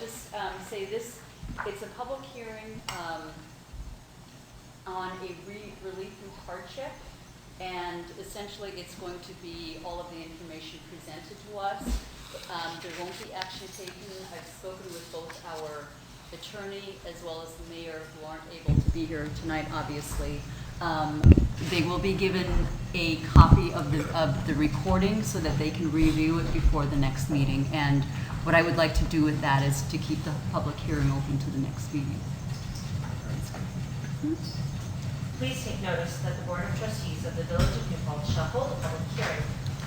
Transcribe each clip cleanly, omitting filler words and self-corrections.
just say this, it's a public hearing on a relief from hardship, and essentially it's going to be all of the information presented to us. There won't be action taken. I've spoken with both our attorney as well as the mayor, who aren't able to be here tonight, obviously. They will be given a copy of the recording so that they can review it before the next meeting. And what I would like to do with that is to keep the public hearing open to the next meeting. Please take notice that the Board of Trustees of the Village of New Paltz shall hold a public hearing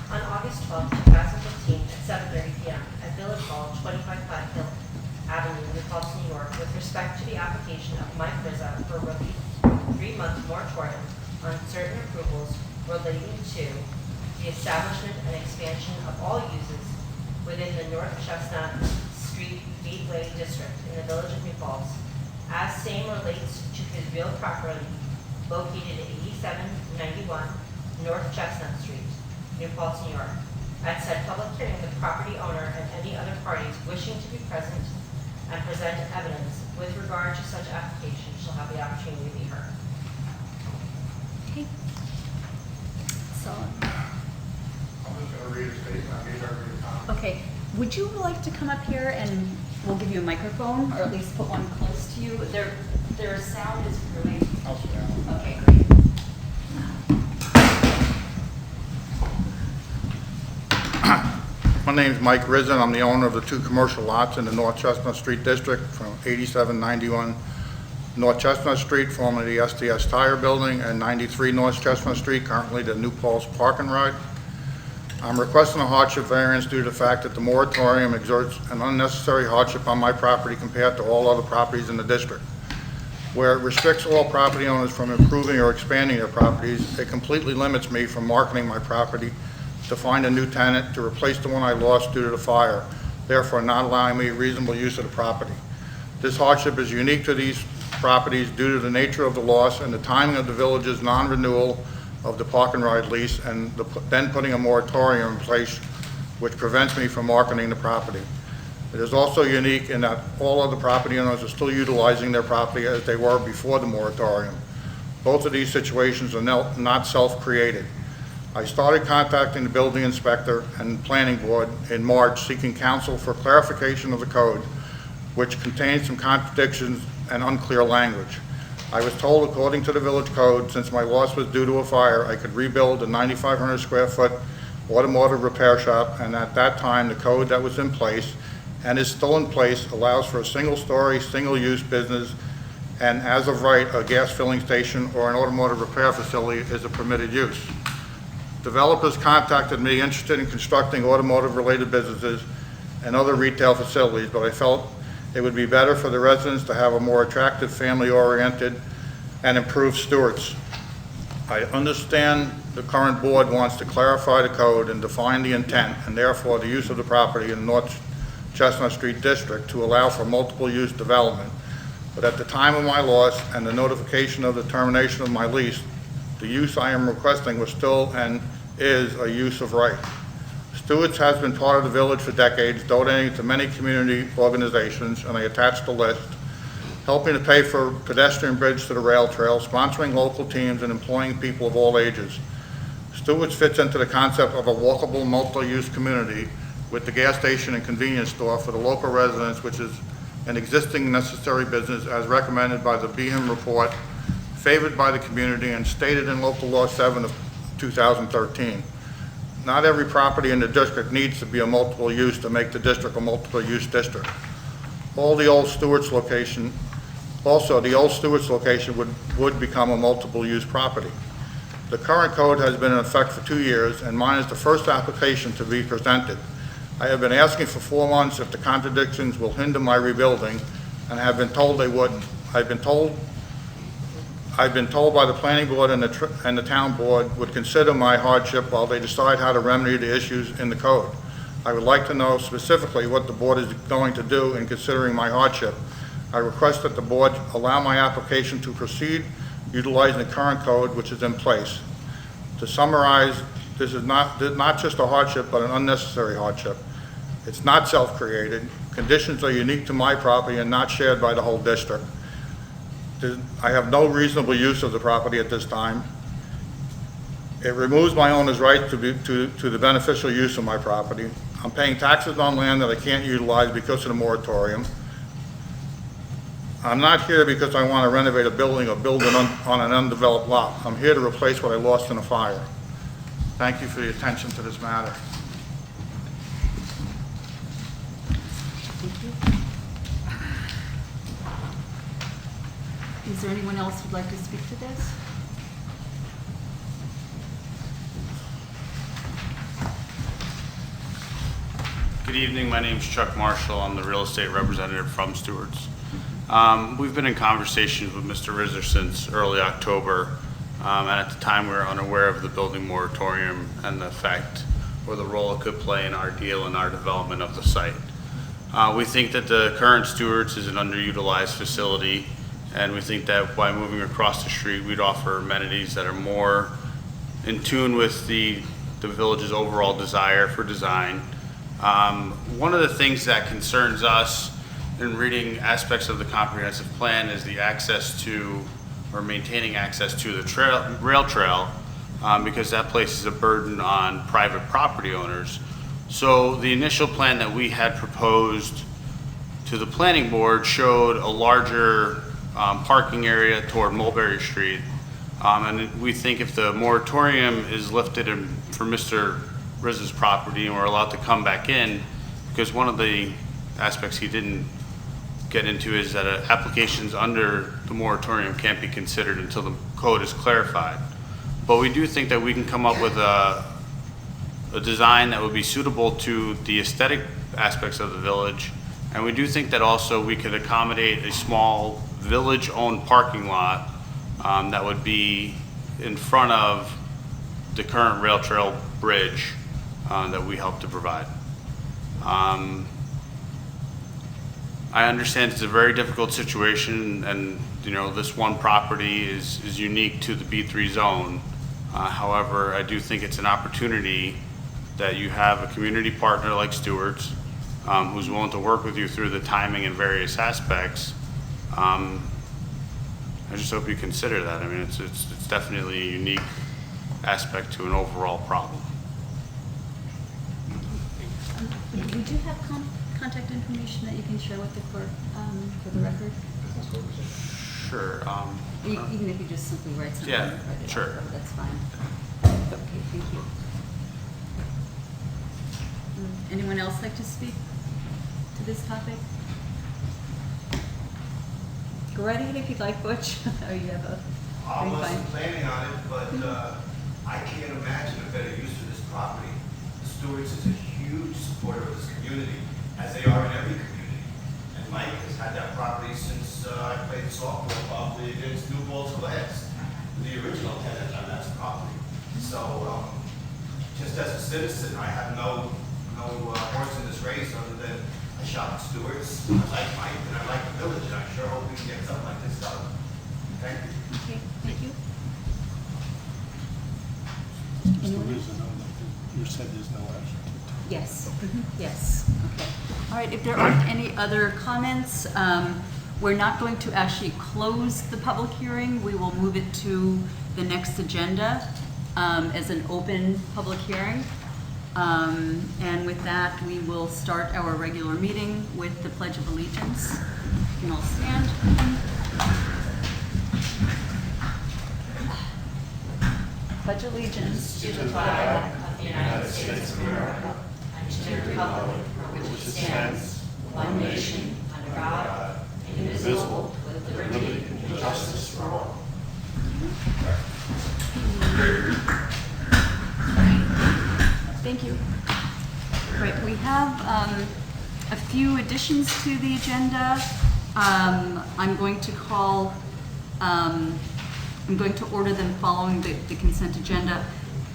on August 12, 2015 at 7:30 p.m. at Village Hall, 25 Platte Hill Avenue, New Paltz, New York, with respect to the application of Mike Rizza for relief 3-month moratorium on certain approvals relating to the establishment and expansion of all uses within the North Chestnut Street Gateway District in the Village of New Paltz, as same relates to his real property located at 8791 North Chestnut Street, New Paltz, New York. At said public hearing, the property owner and any other parties wishing to be present and present evidence with regard to such application shall have the opportunity to be heard. Okay. So, I'm just going to read a statement. I gave everybody a copy. okay. Would you like to come up here and we'll give you a microphone, or at least put one close to you? Their sound is really. I'll sit down. Okay, great. My name is Mike Rizza. I'm the owner of the 2 commercial lots in the North Chestnut Street District from 8791 North Chestnut Street, formerly the SDS Tire Building, and 93 North Chestnut Street, currently the New Paltz Park and Ride. I'm requesting a hardship variance due to the fact that the moratorium exerts an unnecessary hardship on my property compared to all other properties in the district. Where it restricts all property owners from improving or expanding their properties, it completely limits me from marketing my property to find a new tenant to replace the one I lost due to the fire, therefore not allowing me reasonable use of the property. This hardship is unique to these properties due to the nature of the loss and the timing of the village's non-renewal of the park and ride lease, and then putting a moratorium in place which prevents me from marketing the property. It is also unique in that all other property owners are still utilizing their property as they were before the moratorium. Both of these situations are not self-created. I started contacting the building inspector and planning board in March seeking counsel for clarification of the code, which contains some contradictions and unclear language. I was told, according to the village code, since my loss was due to a fire, I could rebuild a 9,500 square foot automotive repair shop, and at that time the code that was in place and is still in place allows for a single-story, single-use business, and as of right, a gas filling station or an automotive repair facility is a permitted use. Developers contacted me interested in constructing automotive-related businesses and other retail facilities, but I felt it would be better for the residents to have a more attractive, family-oriented, and improved stewards. I understand the current board wants to clarify the code and define the intent, and therefore the use of the property in the North Chestnut Street District to allow for multiple-use development. But at the time of my loss and the notification of the termination of my lease, the use I am requesting was still and is a use of right. Stewards has been part of the village for decades, donating to many community organizations, and I attached a list, helping to pay for pedestrian bridge to the rail trail, sponsoring local teams, and employing people of all ages. Stewards fits into the concept of a walkable, multi-use community with the gas station and convenience store for the local residents, which is an existing necessary business as recommended by the Behem report, favored by the community, and stated in Local Law 7 of 2013. Not every property in the district needs to be a multiple use to make the district a multiple use district. Also, the old Stewart's location would become a multiple use property. The current code has been in effect for 2 years, and mine is the first application to be presented. I have been asking for 4 months if the contradictions will hinder my rebuilding, and have been told they wouldn't. I've been told by the planning board and the town board would consider my hardship while they decide how to remedy the issues in the code. I would like to know specifically what the board is going to do in considering my hardship. I request that the board allow my application to proceed utilizing the current code which is in place. To summarize, this is not just a hardship, but an unnecessary hardship. It's not self-created. conditions are unique to my property and not shared by the whole district. I have no reasonable use of the property at this time. It removes my owner's right to the beneficial use of my property. I'm paying taxes on land that I can't utilize because of the moratorium. I'm not here because I want to renovate a building or build on an undeveloped lot. I'm here to replace what I lost in a fire. Thank you for your attention to this matter. Thank you. Is there anyone else who'd like to speak to this? Good evening, my name is Chuck Marshall. I'm the real estate representative from Stewart's. We've been in conversations with Mr. Rizzer since early October, and at the time we were unaware of the building moratorium and the effect or the role it could play in our deal and our development of the site. We think that the current Stewart's is an underutilized facility, and we think that by moving across the street, we'd offer amenities that are more in tune with the village's overall desire for design. One of the things that concerns us in reading aspects of the comprehensive plan is the access to, or maintaining access to the rail trail, because that places a burden on private property owners. So the initial plan that we had proposed to the planning board showed a larger parking area toward Mulberry Street. And we think if the moratorium is lifted for Mr. Rizz's property and we're allowed to come back in, because one of the aspects he didn't get into is that applications under the moratorium can't be considered until the code is clarified. But we do think that we can come up with a design that would be suitable to the aesthetic aspects of the village. And we do think that also we could accommodate a small village-owned parking lot that would be in front of the current rail trail bridge that we help to provide. I understand it's a very difficult situation, and this one property is unique to the B3 zone. However, I do think it's an opportunity that you have a community partner like Stewart's who's willing to work with you through the timing and various aspects. I just hope you consider that. I mean, it's definitely a unique aspect to an overall problem. We do have contact information that you can share with the clerk for the record. Sure. Even if you just simply write something. Yeah, and write it sure. out, that's fine. Okay, thank you. Anyone else like to speak to this topic? Go right ahead if you'd like, Butch. Oh, you have a. I wasn't planning on it, but I can't imagine a better use for this property. The Stewart's is a huge supporter of this community, as they are in every community. And Mike has had that property since I played softball probably against New Balls Glass, the original tenant on that property. So just as a citizen, I have no horse in this race other than I shop at Stewart's. I like Mike and I like the village, and I sure hope we can get something like this done. Thank you. Okay, thank you. You said there's no action. Yes, yes, okay. All right, if there aren't any other comments, we're not going to actually close the public hearing. We will move it to the next agenda as an open public hearing. And with that, we will start our regular meeting with the Pledge of Allegiance. You can all stand. Pledge allegiance to the flag of the United States of America and to the republic for which it stands, one nation, under God, indivisible, with liberty and justice for all. Thank you. Right, we have a few additions to the agenda. I'm going to order them following the consent agenda.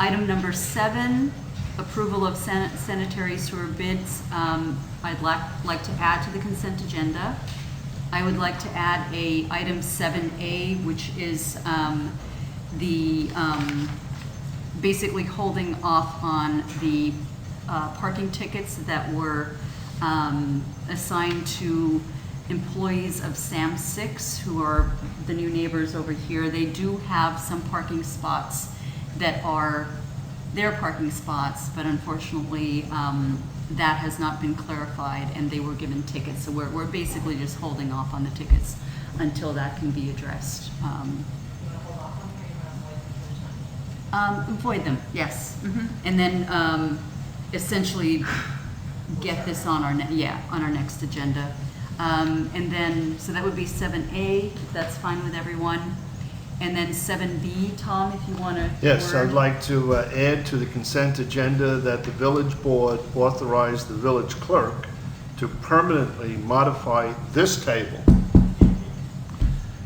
Item number 7, approval of sanitary sewer bids. I'd like to add to the consent agenda. I would like to add item 7A, which is basically holding off on the parking tickets that were assigned to employees of SAM 6, who are the new neighbors over here. They do have some parking spots that are their parking spots, but unfortunately, that has not been clarified, and they were given tickets. So we're basically just holding off on the tickets until that can be addressed. You want to hold off on them, or you want to avoid them for the time? Avoid them, yes. And then essentially get this on our, on our next agenda. And then, so that would be 7A, if that's fine with everyone. And then 7B, Tom, if you want to. Yes, I'd like to add to the consent agenda that the village board authorize the village clerk to permanently modify this table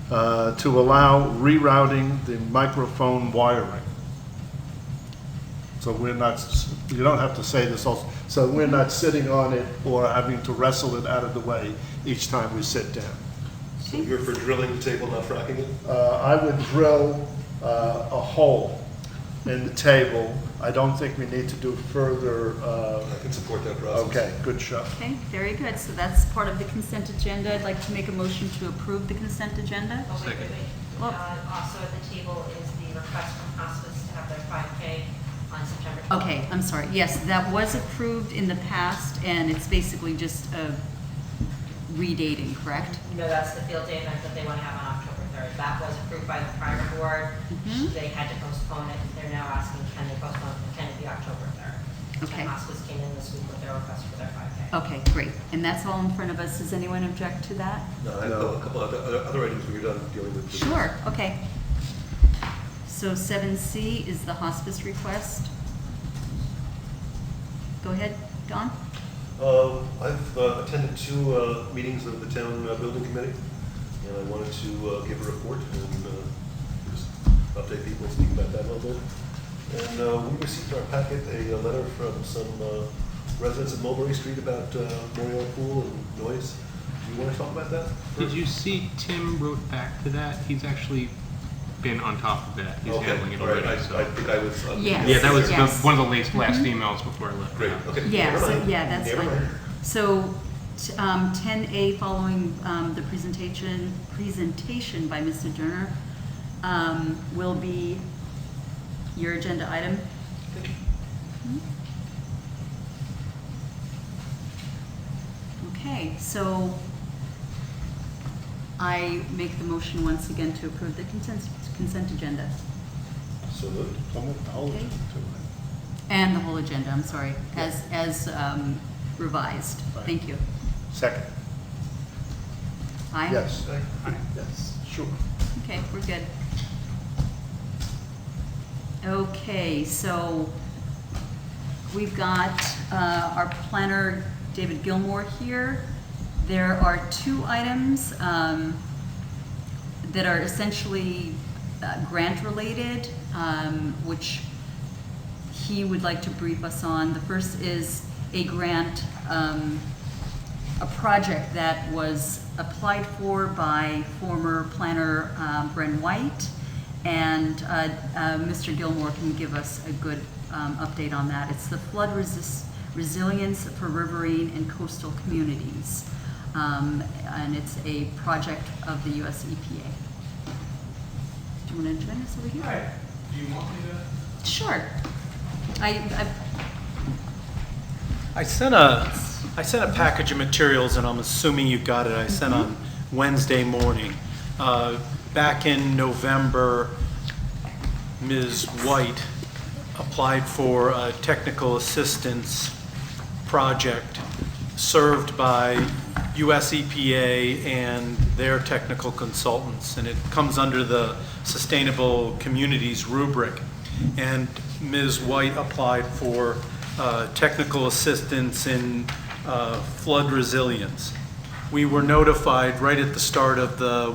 to allow rerouting the microphone wiring. So we're not, you don't have to say this also, so we're not sitting on it or having to wrestle it out of the way each time we sit down. So you're for drilling the table, not fracking it? I would drill a hole in the table. I don't think we need to do further. I can support that process. Okay, good shot. Okay, very good. So that's part of the consent agenda. I'd like to make a motion to approve the consent agenda. Oh, wait. Well- Also at the table is the request from hospice to have their 5K on September 12th. Okay, I'm sorry. Yes, that was approved in the past, and it's basically just a redating, correct? You know, that's the field day event that they want to have on October 3rd. That was approved by the prior board. They had to postpone it. They're now asking, can they postpone it? Can it be October 3rd? Okay. And hospice came in this week with their request for their 5K. Okay, great. And that's all in front of us. Does anyone object to that? No, I have a couple other items when you're done dealing with. Sure, okay. So 7C is the hospice request. Go ahead, Don. I've attended 2 meetings of the town building committee, and I wanted to give a report and just update people, speak about that a little bit. And we received in our packet a letter from some residents of Mulberry Street about Moriarty Pool and noise. Do you want to talk about that? Did you see Tim wrote back to that? He's actually been on top of that. He's handling it all right. already. I think I was. Yes. Yeah, that was Yes. one of the last emails before I left. Great, okay. Yeah, Never so, mind. yeah, that's Never fine. mind. So 10A, following the presentation by Mr. Durner, will be your agenda item. Okay, so I make the motion once again to approve the consent agenda. So moved. Okay. And the whole agenda, I'm sorry, as revised. Thank you. Second. Aye? Yes. Yes, sure. Okay, we're good. Okay, so we've got our planner, David Gilmore, here. There are 2 items that are essentially grant-related, which he would like to brief us on. The first is a grant, a project that was applied for by former planner Bren White, and Mr. Gilmore can give us a good update on that. It's the flood resilience for riverine and coastal communities, and it's a project of the US EPA. Do you want to join us over here? Hi, do you want me to? Sure. I sent a package of materials, and I'm assuming you got it. I sent on Wednesday morning. Back in November, Ms. White applied for a technical assistance project served by US EPA and their technical consultants, and it comes under the Sustainable Communities rubric. And Ms. White applied for technical assistance in flood resilience. We were notified right at the start of the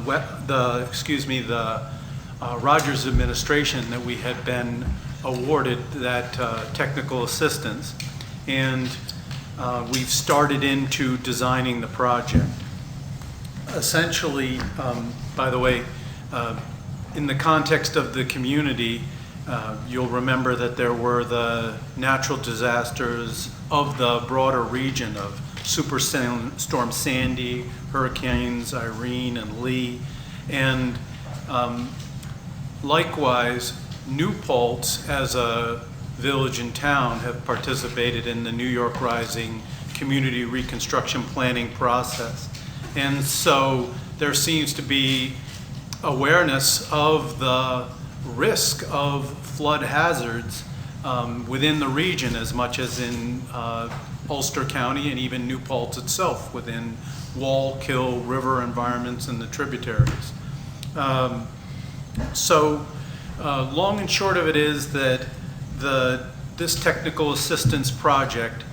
Rogers administration that we had been awarded that technical assistance, and we've started into designing the project. Essentially, by the way, in the context of the community, you'll remember that there were the natural disasters of the broader region of Superstorm Sandy, Hurricanes Irene and Lee, and likewise, New Paltz, as a village and town, have participated in the New York Rising community reconstruction planning process. And so there seems to be awareness of the risk of flood hazards within the region as much as in Ulster County and even New Paltz itself within Wallkill River environments and the tributaries. So long and short of it is that this technical assistance project,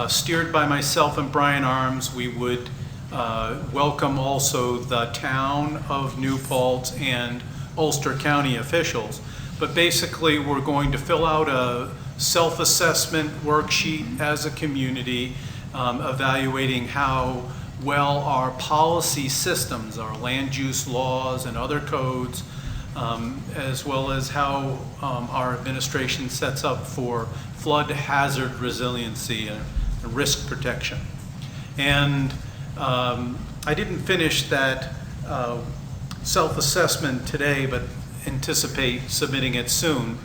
steered by myself and Brian Arms, we would welcome also the town of New Paltz and Ulster County officials. But basically, we're going to fill out a self-assessment worksheet as a community, evaluating how well our policy systems, our land use laws and other codes, as well as how our administration sets up for flood hazard resiliency and risk protection. And I didn't finish that self-assessment today, but anticipate submitting it soon.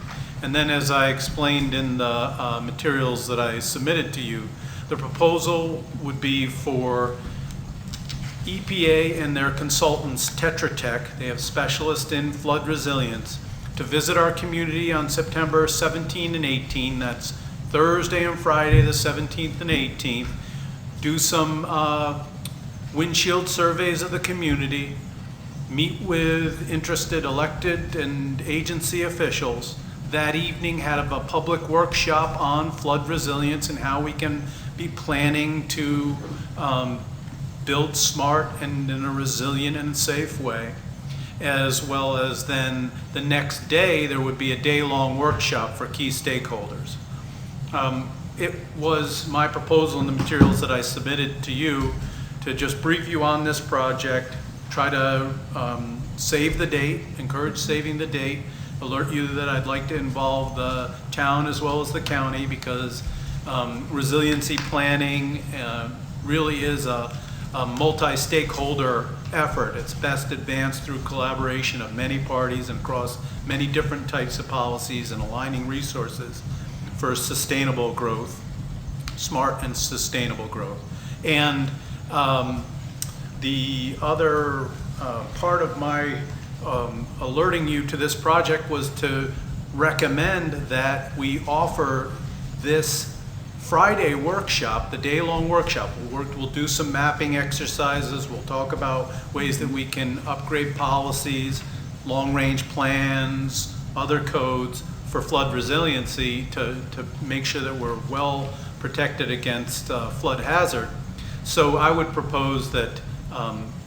And then, as I explained in the materials that I submitted to you, the proposal would be for EPA and their consultants, Tetra Tech, they have specialists in flood resilience, to visit our community on September 17 and 18. That's Thursday and Friday, the 17th and 18th. Do some windshield surveys of the community, meet with interested elected and agency officials. That evening, have a public workshop on flood resilience and how we can be planning to build smart and in a resilient and safe way. As well as then the next day, there would be a day-long workshop for key stakeholders. It was my proposal in the materials that I submitted to you to just brief you on this project, try to save the date, encourage saving the date, alert you that I'd like to involve the town as well as the county, because resiliency planning really is a multi-stakeholder effort. It's best advanced through collaboration of many parties and across many different types of policies and aligning resources for sustainable growth, smart and sustainable growth. And the other part of my alerting you to this project was to recommend that we offer this Friday workshop, the day-long workshop. We'll do some mapping exercises. We'll talk about ways that we can upgrade policies, long-range plans, other codes for flood resiliency to make sure that we're well protected against flood hazard. So I would propose that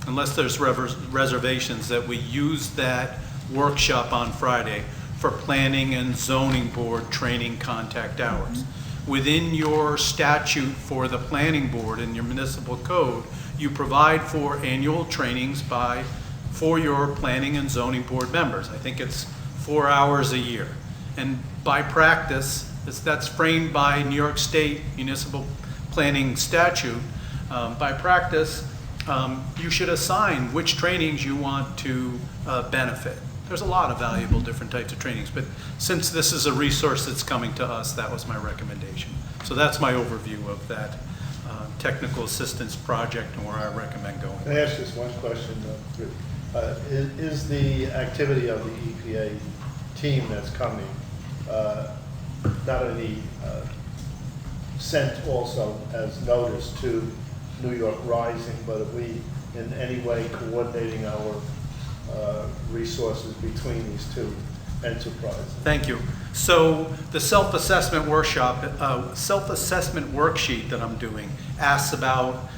unless there's reservations, that we use that workshop on Friday for planning and zoning board training contact hours. Within your statute for the planning board and your municipal code, you provide for annual trainings for your planning and zoning board members. I think it's 4 hours a year. And by practice, that's framed by New York State municipal planning statute. By practice, you should assign which trainings you want to benefit. There's a lot of valuable different types of trainings, but since this is a resource that's coming to us, that was my recommendation. So that's my overview of that technical assistance project and where I recommend going. Can I ask just one question? Is the activity of the EPA team that's coming not only sent also as notice to New York Rising, but are we in any way coordinating our resources between these two enterprises? Thank you. So the self-assessment workshop, self-assessment worksheet that I'm doing asks about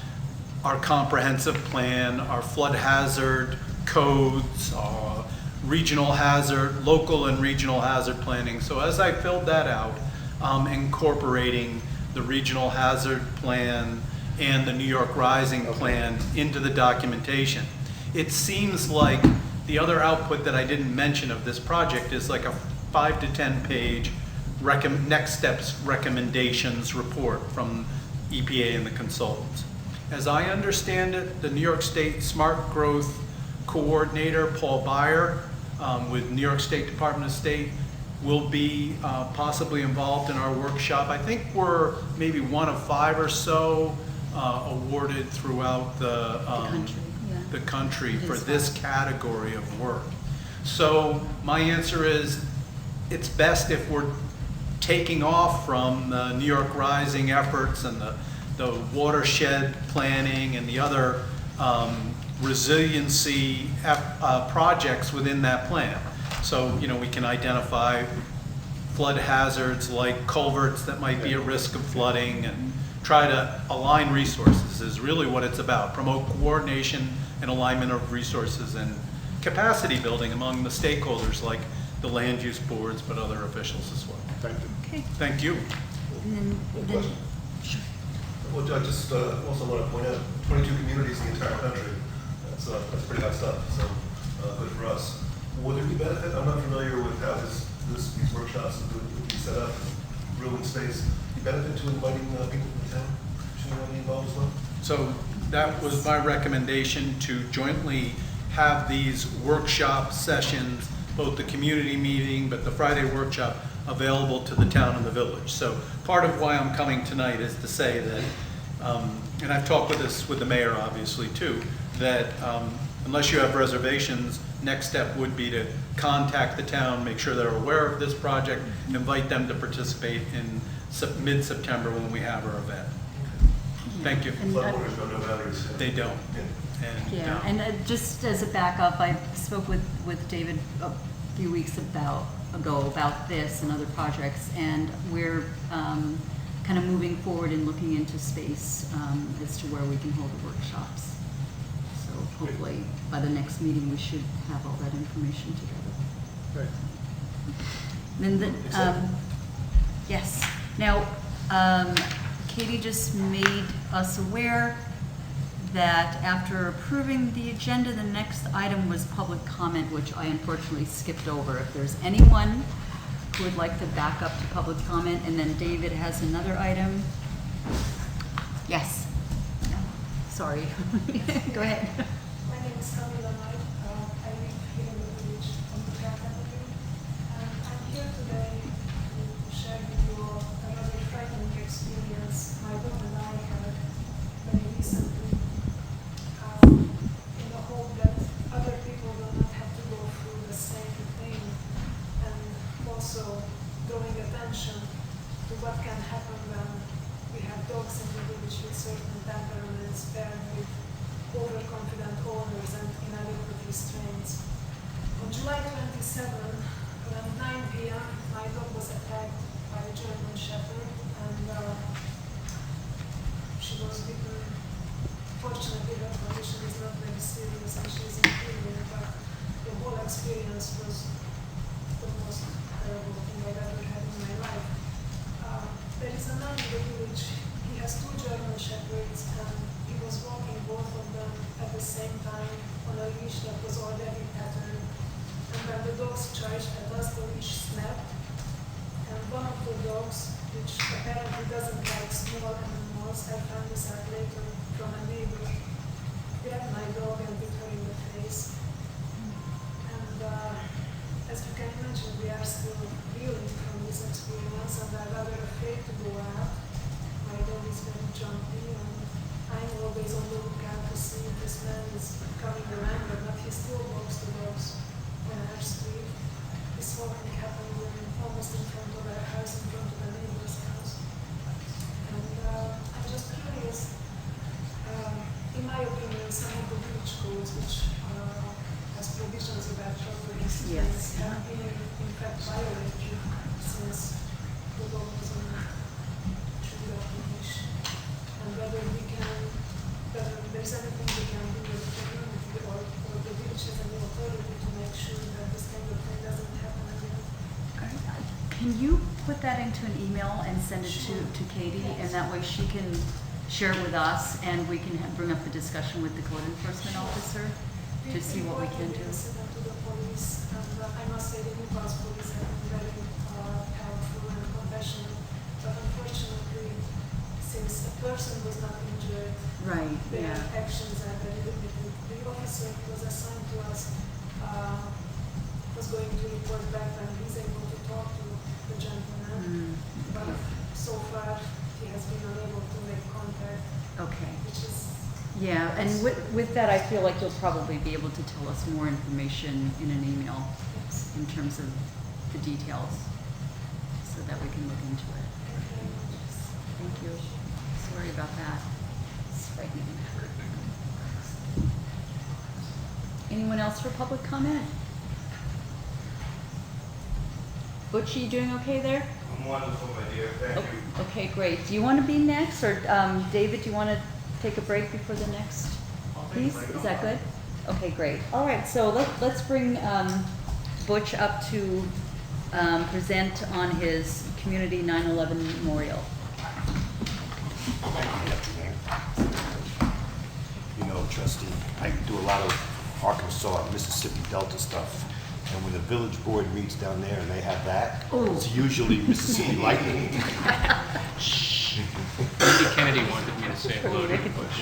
our comprehensive plan, our flood hazard codes, our regional hazard, local and regional hazard planning. So as I filled that out, I'm incorporating the regional hazard plan and the New York Rising plan into the documentation. It seems like the other output that I didn't mention of this project is like a 5 to 10 page next steps recommendations report from EPA and the consultants. As I understand it, the New York State Smart Growth Coordinator, Paul Byer, with New York State Department of State, will be possibly involved in our workshop. I think we're maybe one of 5 or so awarded throughout the country, yeah. the country It for is this 5. category of work. So my answer is, it's best if we're taking off from the New York Rising efforts and the watershed planning and the other resiliency projects within that plan. So, you know, we can identify flood hazards like culverts that might be at risk of flooding and try to align resources is really what it's about. Promote coordination and alignment of resources and capacity building among the stakeholders like the land use boards, but other officials as well. Thank you. Okay. Thank you. And One then, question. Well, I just also want to point out, 22 communities in the entire country. That's pretty high stuff, so good for us. Would there be benefit? I'm not familiar with how these workshops would be set up, room and space. Be benefit to inviting people from the town to be involved as well? So that was my recommendation, to jointly have these workshop sessions, both the community meeting, but the Friday workshop, available to the town and the village. So part of why I'm coming tonight is to say that, and I've talked with the mayor obviously too, that unless you have reservations, next step would be to contact the town, make sure they're aware of this project, and invite them to participate in mid-September when we have our event. Thank you. And, Floodwaters don't know boundaries. They don't. Yeah. And, yeah, and just as a backup, I spoke with David a few weeks ago about this and other projects, and we're kind of moving forward and looking into space as to where we can hold the workshops. So hopefully by the next meeting we should have all that information together. Great. Then yes. Now, Katie just made us aware that after approving the agenda, the next item was public comment, which I unfortunately skipped over. If there's anyone who would like to back up to public comment, and then David has another item. Yes. No. Sorry. Go ahead. My name is Camila Knight. I live here in the village on the Park Avenue. I'm here today to share with you a rather frightening experience my daughter and I had very recently, in the hope that other people will not have to go through the same thing, and also drawing attention to what can happen when we have dogs in the village with certain temperaments paired with overconfident owners and inadequate restraints. On July 27, around 9 p.m., my dog was attacked by a German Shepherd, and she was bitten. Fortunately, her condition is not very serious and she is improving, but the whole experience was the most terrible thing I've ever had in my life. There is a man in the village. He has 2 German Shepherds, and he was walking both of them at the same time on a leash that was already patterned. And when the dogs charged at us, the leash snapped, and one of the dogs, which apparently doesn't like small animals, I found this out later from a neighbor, grabbed my dog and bit her in the face. And as you can imagine, we are still reeling from this experience, and I'm rather afraid to go out. My dog is very jumpy, and I'm always on the lookout to see if this man is coming around, but he still walks the dogs on our street. This whole thing happened almost in front of our house, in front of the neighbor's house. And I'm just curious, in my opinion, some of the village codes, which has provisions about shelter restraints, have been in fact violated since the dog was on the leash. And whether there's anything we can do with the community or the village has any authority to make sure that this kind of thing doesn't happen again. Can you put that into an email and send it to Katie, and that way she can share it with us, and we can bring up the discussion with the code enforcement officer to see what we can do. Incident to the police, and I must say the Newcastle police have been very helpful and compassionate, but unfortunately, since a person was not injured, Right, their yeah. actions are very limited. The officer who was assigned to us was going to report back when he's able to talk to the gentleman. But so far, he has been unable to make contact, Okay. which is Yeah, and with that, I feel like you'll probably be able to tell us more information in an email yes. in terms of the details, so that we can look into it. Thank you. Sorry about that. It's frightening. Anyone else for public comment? Butch, are you doing okay there? I'm wonderful, my dear, thank you. Okay, great. Do you want to be next, or David, do you want to take a break before the next piece? Is that good? Okay, great. All right, so let's bring Butch up to present on his Community 9/11 Memorial. You know, trustee, I do a lot of Arkansas and Mississippi Delta stuff. And when the village board meets down there and they have that, it's usually Mississippi Lightning. Andy Kennedy wanted me to say hello to Bush.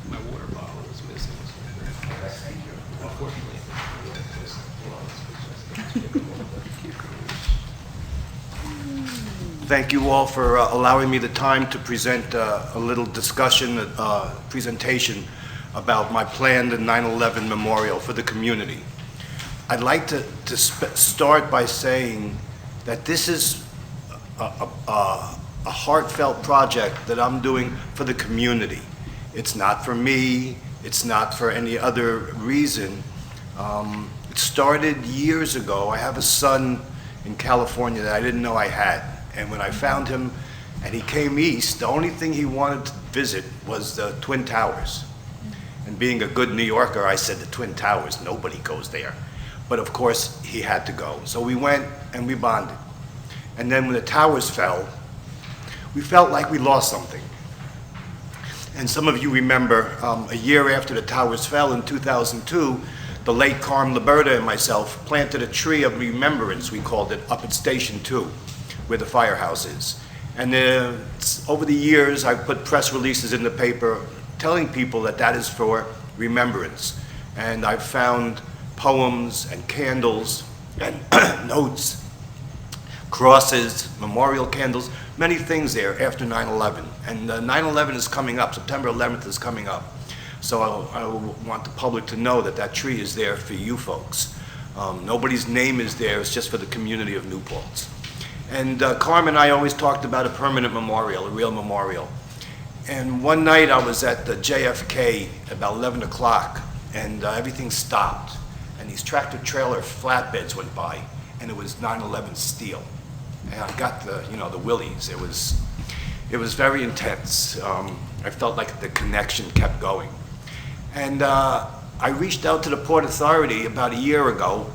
My water bottle was missing. Unfortunately. Thank you all for allowing me the time to present a little discussion, presentation about my planned 9/11 memorial for the community. I'd like to start by saying that this is a heartfelt project that I'm doing for the community. It's not for me, it's not for any other reason. It started years ago. I have a son in California that I didn't know I had. And when I found him and he came east, the only thing he wanted to visit was the Twin Towers. And being a good New Yorker, I said, the Twin Towers, nobody goes there. But of course, he had to go. So we went and we bonded. And then when the towers fell, we felt like we lost something. And some of you remember a year after the towers fell in 2002, the late Carm Liberta and myself planted a tree of remembrance, we called it, up at Station 2, where the firehouse is. And over the years, I've put press releases in the paper telling people that that is for remembrance. And I've found poems and candles and notes, crosses, memorial candles, many things there after 9/11. And 9/11 is coming up, September 11th is coming up. So I want the public to know that that tree is there for you folks. Nobody's name is there, it's just for the community of New Paltz. And Carmen and I always talked about a permanent memorial, a real memorial. And one night I was at the JFK about 11 o'clock, and everything stopped. And these tractor trailer flatbeds went by, and it was 9/11 steel. And I got the willies. It was very intense. I felt like the connection kept going. And I reached out to the Port Authority about a year ago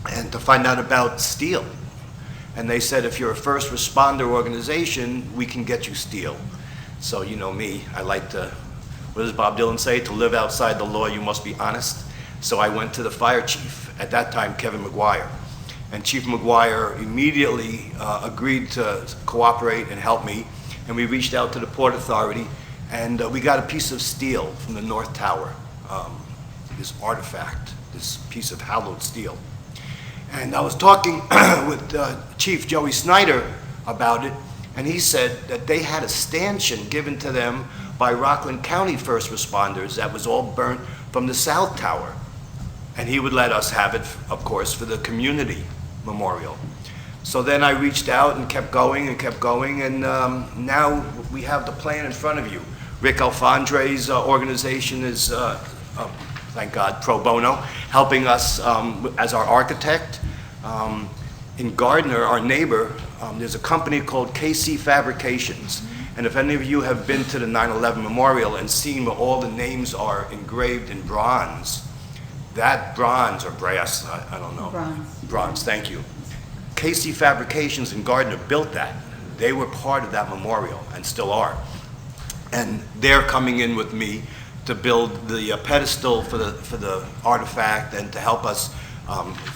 and to find out about steel. And they said, if you're a first responder organization, we can get you steel. So you know me, I like to, what does Bob Dylan say? To live outside the law, you must be honest. So I went to the fire chief, at that time, Kevin McGuire. And Chief McGuire immediately agreed to cooperate and help me. And we reached out to the Port Authority, and we got a piece of steel from the North Tower, this artifact, this piece of hallowed steel. And I was talking with Chief Joey Snyder about it, and he said that they had a stanchion given to them by Rockland County first responders that was all burnt from the South Tower. And he would let us have it, of course, for the community memorial. So then I reached out and kept going, and now we have the plan in front of you. Rick Alfandre's organization is, thank God, pro bono, helping us as our architect. In Gardner, our neighbor, there's a company called KC Fabrications. And if any of you have been to the 9/11 Memorial and seen where all the names are engraved in bronze, that bronze or brass, I don't know. Bronze. Bronze, thank you. KC Fabrications in Gardner built that. They were part of that memorial and still are. And they're coming in with me to build the pedestal for the artifact and to help us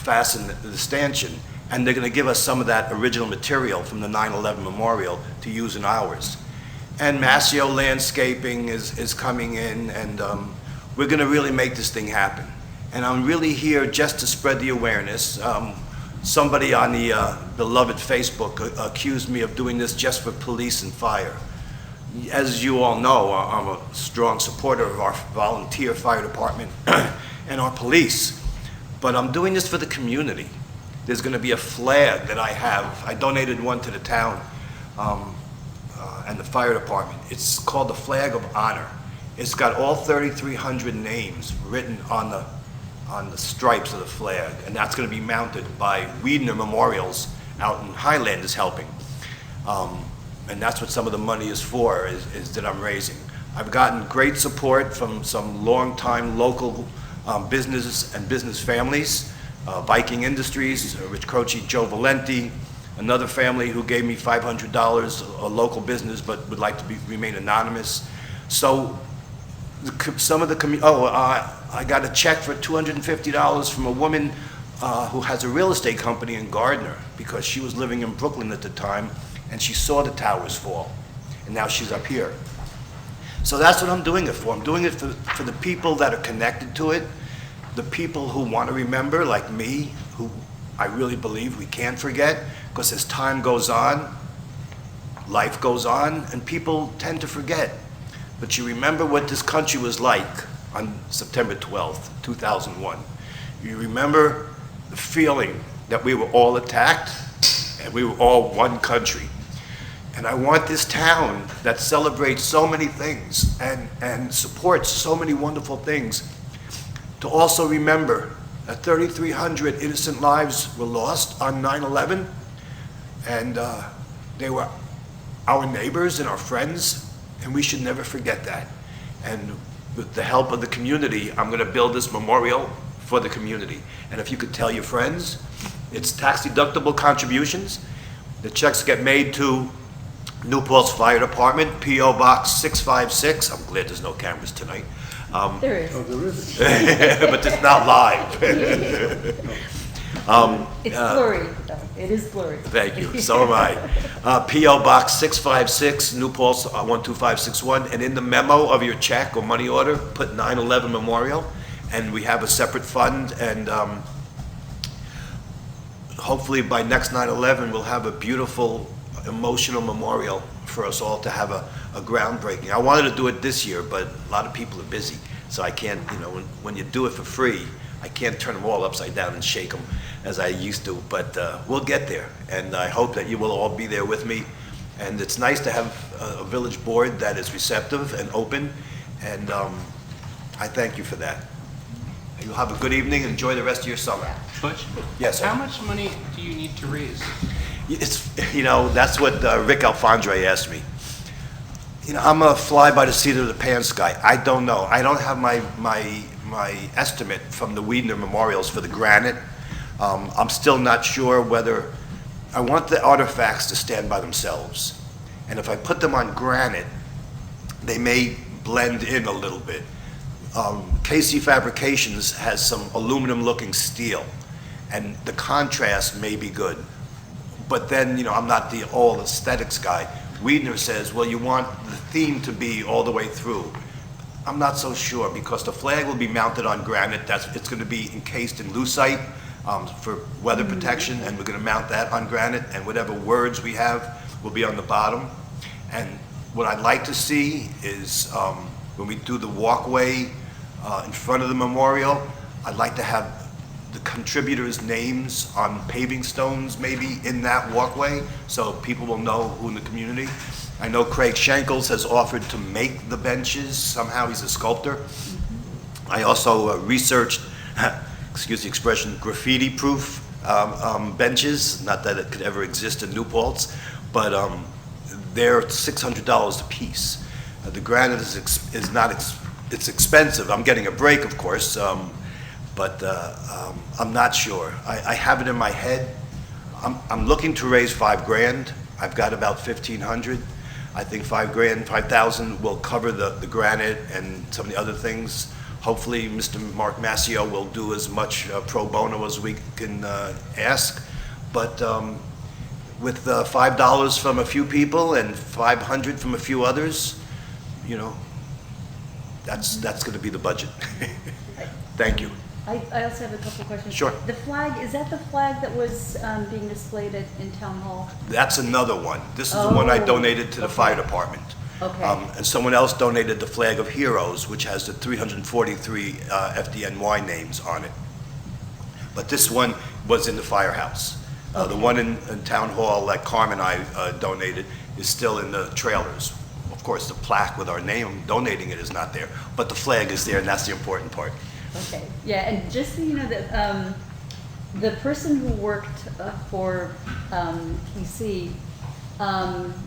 fasten the stanchion, and they're going to give us some of that original material from the 9/11 memorial to use in ours. And Massio Landscaping is coming in, and we're going to really make this thing happen. And I'm really here just to spread the awareness. Somebody on the beloved Facebook accused me of doing this just for police and fire. As you all know, I'm a strong supporter of our volunteer fire department and our police, but I'm doing this for the community. There's going to be a flag that I have. I donated one to the town and the fire department. It's called the Flag of Honor. It's got all 3,300 names written on the stripes of the flag, and that's going to be mounted by Wiedner Memorials out in Highland is helping. And that's what some of the money is for, is that I'm raising. I've gotten great support from some longtime local business and business families, Viking Industries, Rich Croce, Joe Valenti, another family who gave me $500, a local business, but would like to remain anonymous. So some of the I got a check for $250 from a woman who has a real estate company in Gardner, because she was living in Brooklyn at the time, and she saw the towers fall, and now she's up here. So that's what I'm doing it for. I'm doing it for the people that are connected to it, the people who want to remember, like me, who I really believe we can't forget, because as time goes on, life goes on, and people tend to forget. But you remember what this country was like on September 12th, 2001. You remember the feeling that we were all attacked and we were all one country. And I want this town that celebrates so many things and supports so many wonderful things to also remember that 3,300 innocent lives were lost on 9/11, and they were our neighbors and our friends, and we should never forget that. And with the help of the community, I'm going to build this memorial for the community. And if you could tell your friends, it's tax-deductible contributions. The checks get made to New Paltz Fire Department, P.O. Box 656. I'm glad there's no cameras tonight. There is. Oh, there is. But it's not live. It's blurry, though. It is blurry. Thank you. So am I. P.O. Box 656, New Paltz 12561. And in the memo of your check or money order, put 9/11 Memorial. And we have a separate fund. And hopefully by next 9/11, we'll have a beautiful, emotional memorial for us all to have a groundbreaking. I wanted to do it this year, but a lot of people are busy. So I can't, when you do it for free, I can't turn them all upside down and shake them as I used to, but we'll get there. And I hope that you will all be there with me. And it's nice to have a village board that is receptive and open, and I thank you for that. You'll have a good evening, and enjoy the rest of your summer. Butch? Yes, sir. How much money do you need to raise? It's, that's what Rick Alfondre asked me. I'm a fly by the seat of the pants guy. I don't know. I don't have my estimate from the Wiedner Memorials for the granite. I'm still not sure whether, I want the artifacts to stand by themselves. And if I put them on granite, they may blend in a little bit. KC Fabrications has some aluminum-looking steel, and the contrast may be good. But then, I'm not the all aesthetics guy. Wiedner says, well, you want the theme to be all the way through. I'm not so sure, because the flag will be mounted on granite. It's going to be encased in lucite for weather protection, and we're going to mount that on granite, and whatever words we have will be on the bottom. And what I'd like to see is when we do the walkway in front of the memorial, I'd like to have the contributors' names on paving stones maybe in that walkway, so people will know who in the community. I know Craig Shankles has offered to make the benches. Somehow he's a sculptor. I also researched, excuse the expression, graffiti-proof benches. Not that it could ever exist in New Paltz, but they're $600 a piece. The granite is not, it's expensive. I'm getting a break, of course, but I'm not sure. I have it in my head. I'm looking to raise $5,000. I've got about 1,500. I think $5,000 will cover the granite and some of the other things. Hopefully, Mr. Mark Massio will do as much pro bono as we can ask. But with $5 from a few people and $500 from a few others, you know, that's going to be the budget. Thank you. I also have a couple questions. Sure. The flag, is that the flag that was being displayed in Town Hall? That's another one. This is the one I donated to the fire department. Okay. And someone else donated the Flag of Heroes, which has the 343 FDNY names on it. But this one was in the firehouse. The one in Town Hall that Carmen and I donated is still in the trailers. Of course, the plaque with our name donating it is not there, but the flag is there, and that's the important part. Okay, yeah, and just so you know that the person who worked for PC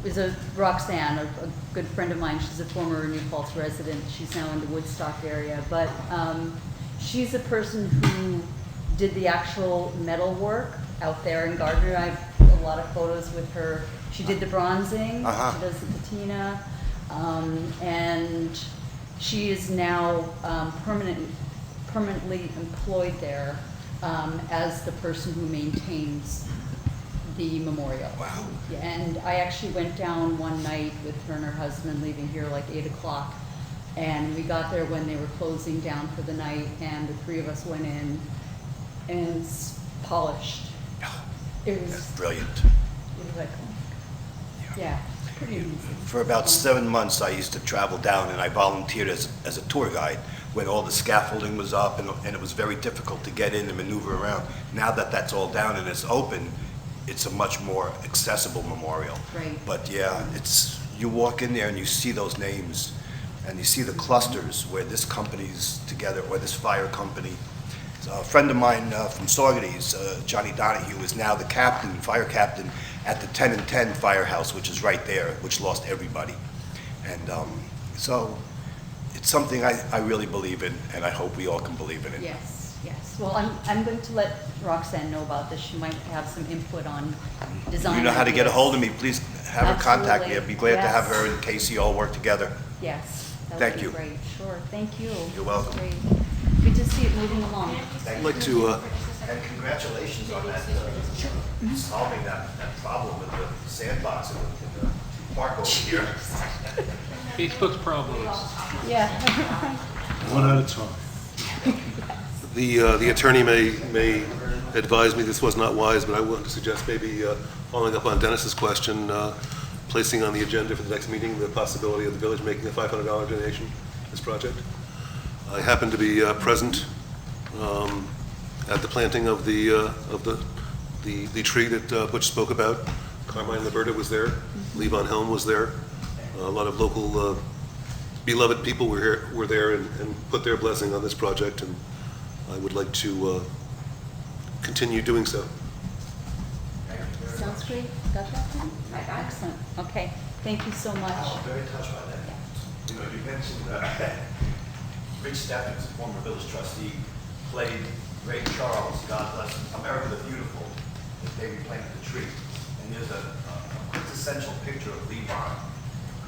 is a Roxanne, a good friend of mine. She's a former New Paltz resident. She's now in the Woodstock area, but she's a person who did the actual metal work out there in Gardner. I have a lot of photos with her. She did the bronzing, she does the patina, and she is now permanently employed there as the person who maintains the memorial. Wow. Yeah, and I actually went down one night with her and her husband, leaving here like 8 o'clock. And we got there when they were closing down for the night, and the three of us went in and polished. It was That's brilliant. It was like, yeah, pretty amazing. For about 7 months, I used to travel down, and I volunteered as a tour guide when all the scaffolding was up, and it was very difficult to get in and maneuver around. Now that that's all down and it's open, it's a much more accessible memorial. Right. But yeah, you walk in there and you see those names, and you see the clusters where this company's together, or this fire company. A friend of mine from Saugerties, Johnny Donahue, is now the captain, fire captain, at the 10 and 10 firehouse, which is right there, which lost everybody. And so it's something I really believe in, and I hope we all can believe in it. Yes, yes. Well, I'm going to let Roxanne know about this. She might have some input on design. You know how to get a ideas. hold of me, please have her contact me. I'd be glad to have Yes. her and Casey all work together. Yes, that Thank would be you. great. Sure, thank you. You're welcome. Great. Good to see it moving along. I'd like to, And congratulations on that, solving that problem with the sandbox in the park over here. Facebook's problems. Yeah. one at a time. The attorney may advise me this was not wise, but I want to suggest maybe following up on Dennis's question, placing on the agenda for the next meeting the possibility of the village making a $500 donation to this project. I happened to be present at the planting of the tree that Butch spoke about. Carmine Liberta was there. Lee Von Helm was there. A lot of local beloved people were there and put their blessing on this project, and I would like to continue doing so. Sounds great. Got that? Excellent. Okay. Thank you so much. I'm very touched by that. You know, you mentioned Rich Stephens, former village trustee, played Ray Charles, God bless him, America the Beautiful, the day we planted the tree. And there's a quintessential picture of Levon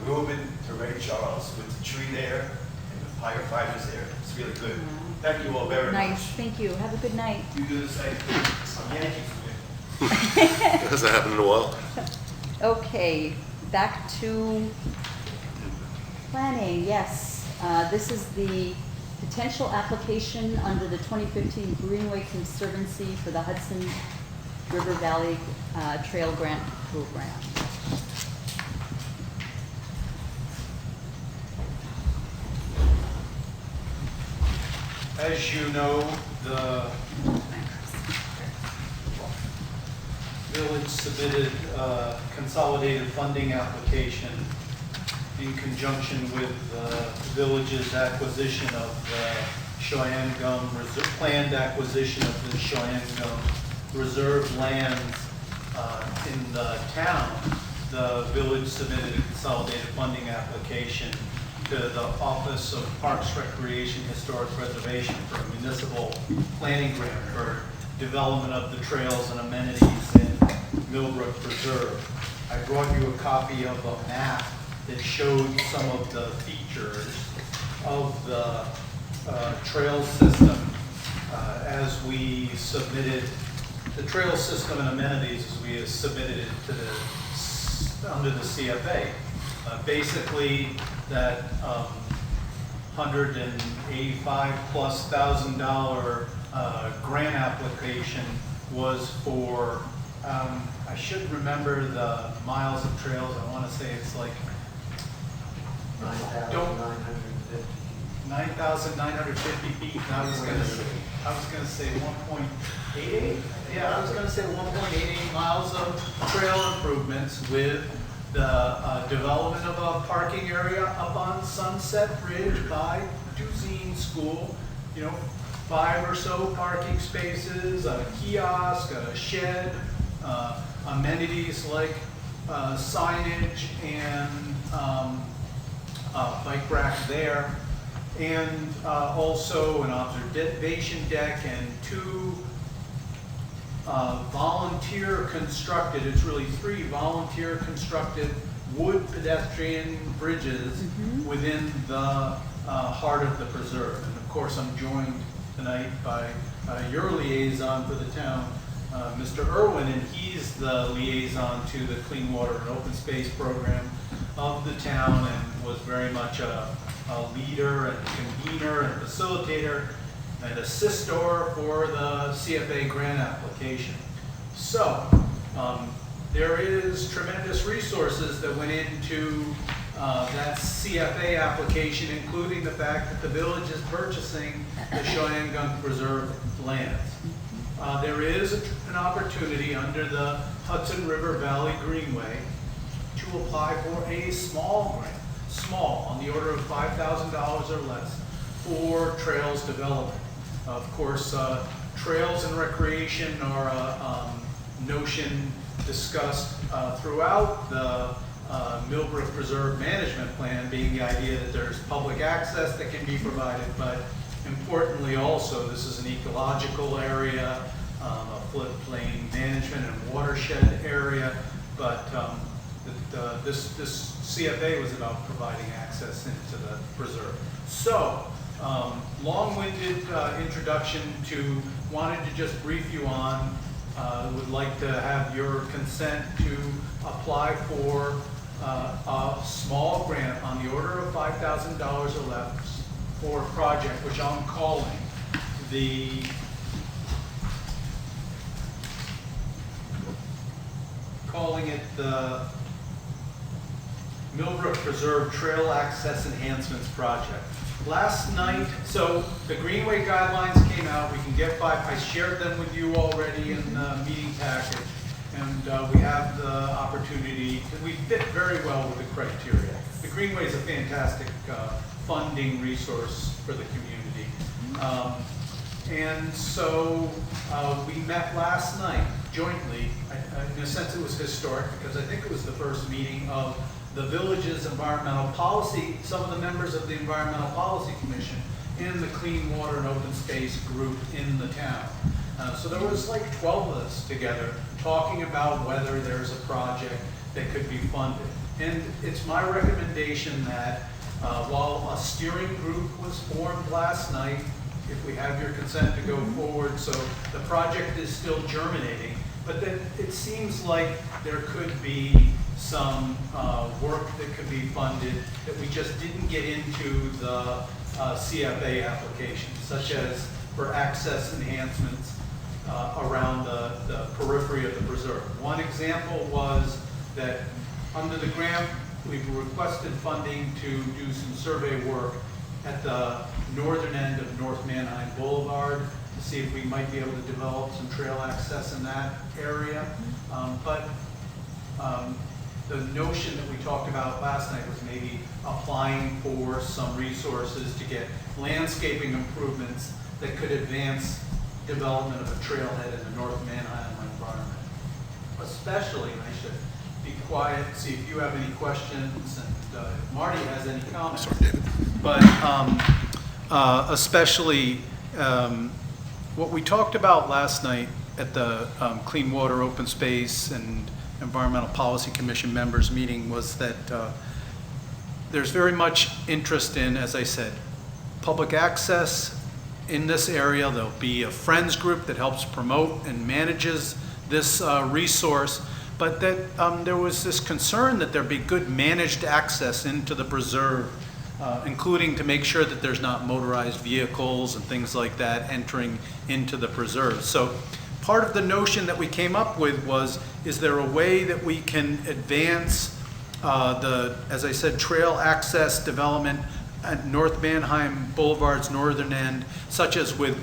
grooving to Ray Charles with the tree there and the firefighters there. It's really good. Thank you all very Nice. much. Thank you. Have a good night. You do the same. I'm Yankees fan. Hasn't happened in a while. Okay, back to planning, yes. This is the potential application under the 2015 Greenway Conservancy for the Hudson River Valley Trail Grant Program. As you know, the village submitted a consolidated funding application in conjunction with the village's acquisition of the Cheyenne Gum, planned acquisition of the Cheyenne Gum reserve lands in the town. The village submitted a consolidated funding application to the Office of Parks, Recreation, Historic Preservation for a municipal planning grant for development of the trails and amenities in Millbrook Preserve. I brought you a copy of a map that showed some of the features of the trail system as we submitted, the trail system and amenities as we submitted it to under the CFA. Basically, that $185,000+ grant application was for, I should remember the miles of trails. I want to say it's like 9,950 feet. And I was going to say 1.88. Yeah, I was going to say 1.88 miles of trail improvements with the development of a parking area up on Sunset Ridge by Duzine School. 5 or so parking spaces, a kiosk, a shed, amenities like signage and bike rack there, and also an observation deck and 2 volunteer constructed, it's really 3 volunteer constructed wood pedestrian bridges within the heart of the preserve. And of course, I'm joined tonight by your liaison for the town, Mr. Irwin, and he's the liaison to the Clean Water and Open Space program of the town, and was very much a leader and convener and facilitator and assistor for the CFA grant application. So there is tremendous resources that went into that CFA application, including the fact that the village is purchasing the Cheyenne Gunk Preserve lands. There is an opportunity under the Hudson River Valley Greenway to apply for a small grant, small, on the order of $5,000 or less, for trails development. Of course, trails and recreation are a notion discussed throughout the Millbrook Preserve Management Plan, being the idea that there's public access that can be provided, but importantly also, this is an ecological area, a floodplain management and watershed area, but this CFA was about providing access into the preserve. So, long-winded introduction to, wanted to just brief you on, would like to have your consent to apply for a small grant on the order of $5,000 or less for a project which I'm calling the Millbrook Preserve Trail Access Enhancements Project. Last night, so the Greenway guidelines came out. We can get by, I shared them with you already in the meeting package, and we have the opportunity, we fit very well with the criteria. The Greenway is a fantastic funding resource for the community. And so we met last night jointly. In a sense, it was historic because I think it was the first meeting of the village's environmental policy, some of the members of the Environmental Policy Commission, and the Clean Water and Open Space group in the town. So there was like 12 of us together talking about whether there's a project that could be funded. And it's my recommendation that while a steering group was formed last night, if we have your consent to go forward, so the project is still germinating, but then it seems like there could be some work that could be funded that we just didn't get into the CFA application, such as for access enhancements around the periphery of the preserve. One example was that under the grant, we've requested funding to do some survey work at the northern end of North Manheim Boulevard to see if we might be able to develop some trail access in that area. The notion that we talked about last night was maybe applying for some resources to get landscaping improvements that could advance development of a trailhead in the North Manheim environment. Especially, and I should be quiet, see if you have any questions, and if Marty has any comments. Sorry, David. But especially what we talked about last night at the Clean Water, Open Space, and Environmental Policy Commission members meeting was that there's very much interest in, as I said, public access in this area. There'll be a friends group that helps promote and manages this resource, but that there was this concern that there'd be good managed access into the preserve, including to make sure that there's not motorized vehicles and things like that entering into the preserve. So part of the notion that we came up with was, is there a way that we can advance as I said, trail access development at North Manheim Boulevard's northern end, such as with,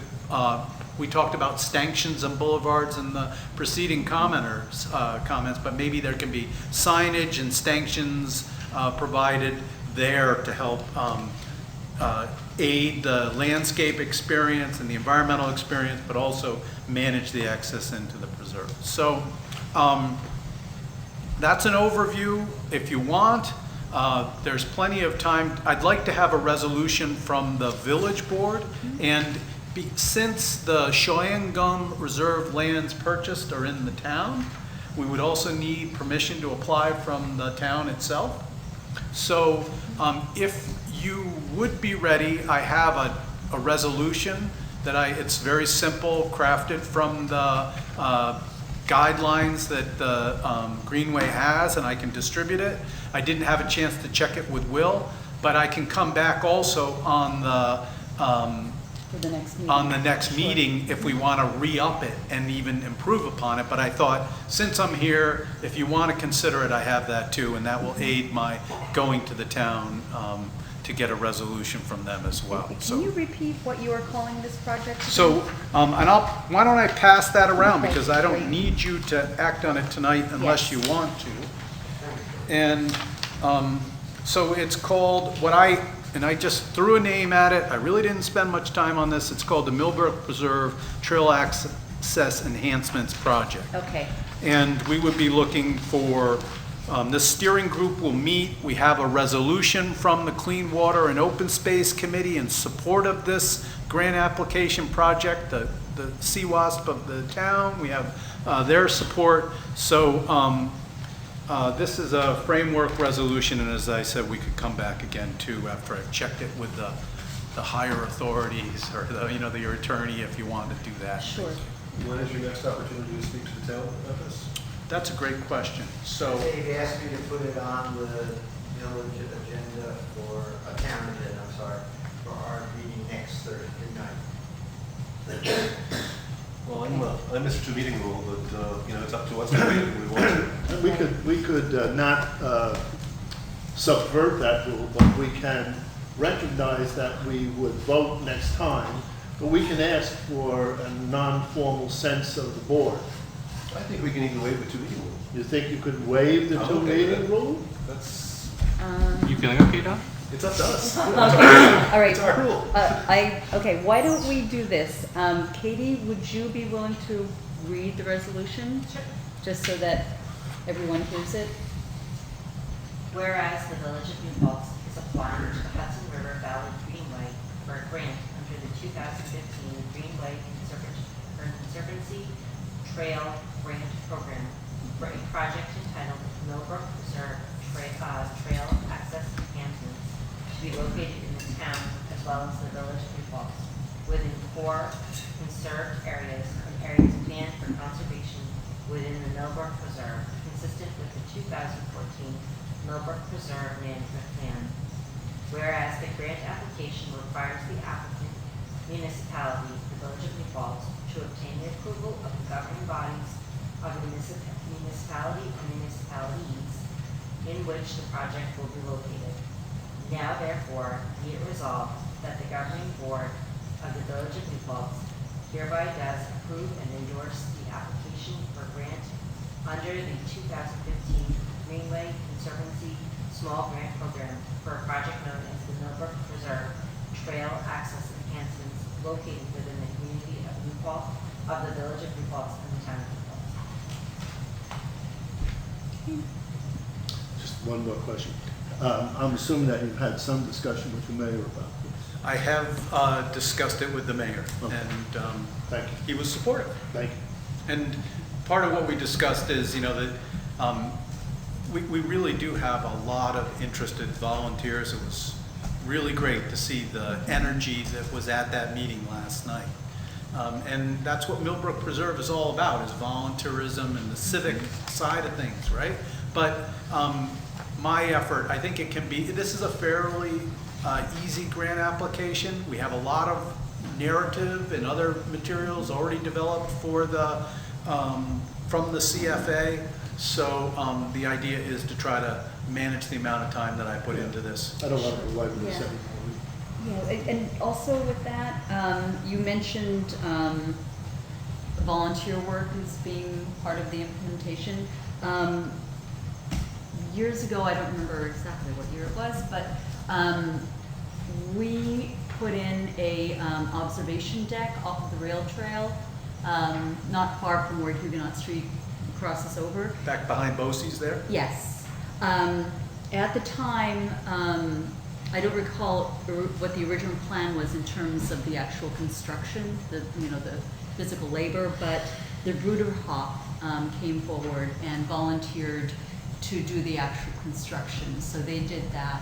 we talked about stanchions on boulevards in the preceding commenters' comments, but maybe there can be signage and stanchions provided there to help aid the landscape experience and the environmental experience, but also manage the access into the preserve. So that's an overview. If you want, there's plenty of time. I'd like to have a resolution from the village board, and since the Shoyangum Reserve lands purchased are in the town, we would also need permission to apply from the town itself. So if you would be ready, I have a resolution that it's very simple, crafted from the guidelines that the Greenway has, and I can distribute it. I didn't have a chance to check it with Will, but I can come back also on the For the next meeting. on the next meeting if we want to re-up it and even improve upon it. But I thought, since I'm here, if you want to consider it, I have that too, and that will aid my going to the town to get a resolution from them as well. Can you repeat what you are calling this project? So, why don't I pass that around, Okay, because I don't great. need you to act on it tonight unless you want to. And so it's called, and I just threw a name at it. I really didn't spend much time on this. It's called the Millbrook Preserve Trail Access Enhancements Project. Okay, And we would be looking for, the steering group will meet. We have a resolution from the Clean Water and Open Space Committee in support of this grant application project, the CWASP of the town. We have their support. So this is a framework resolution, and as I said, we could come back again too after I've checked it with the higher authorities or your attorney if you want to do that. sure. When is your next opportunity to speak to the town about this? That's a great question. So, They've asked me to put it on the village agenda for, a town agenda, I'm sorry, for our meeting next Thursday night. Well, I missed your meeting rule, but, it's up to us to wait if we want to. We could not subvert that rule, but we can recognize that we would vote next time, but we can ask for a non-formal sense of the board. I think we can even waive the 2 meeting rule. You think you could waive the I'm two okay with meeting that. rule? That's, You feeling okay, Don? it's up to us. All right. It's our rule. Okay, why don't we do this? Katie, would you be willing to read the resolution? Sure. Just so that everyone hears it? Whereas the Village of New Paltz is applying to the Hudson River Valley Greenway for a grant under the 2015 Greenway Conservancy Trail Grant Program for a project entitled Millbrook Preserve Trail Access Enhancements to be located in the town as well as the Village of New Paltz within core conserved areas and areas planned for conservation within the Millbrook Preserve, consistent with the 2014 Millbrook Preserve Management Plan. Whereas the grant application requires the applicant municipality, the Village of New Paltz, to obtain the approval of the governing bodies of the municipality and municipalities in which the project will be located. Now therefore, be it resolved that the governing board of the Village of New Paltz hereby does approve and endorse the application for grant under the 2015 Greenway Conservancy Small Grant Program for a project known as the Millbrook Preserve Trail Access Enhancements located within the community of New Paltz, of the Village of New Paltz and the town of New Paltz. Just one more question. I'm assuming that you've had some discussion with the mayor about this. I have discussed it with the mayor, Okay. and Thank you. he was supportive. Thank you. And part of what we discussed is, that we really do have a lot of interested volunteers. It was really great to see the energy that was at that meeting last night. And that's what Millbrook Preserve is all about, is volunteerism and the civic side of things, right? But my effort, I think it can be, this is a fairly easy grant application. We have a lot of narrative and other materials already developed for the, from the CFA. So the idea is to try to manage the amount of time that I put into this. I don't want to belabor this Yeah. anymore. Yeah, and also with that, you mentioned volunteer work as being part of the implementation. Years ago, I don't remember exactly what year it was, but we put in a observation deck off of the rail trail, not far from where Huguenot Street crosses over. Back behind Bosse's there? Yes. At the time, I don't recall what the original plan was in terms of the actual construction, the physical labor, but the Bruderhof came forward and volunteered to do the actual construction. So they did that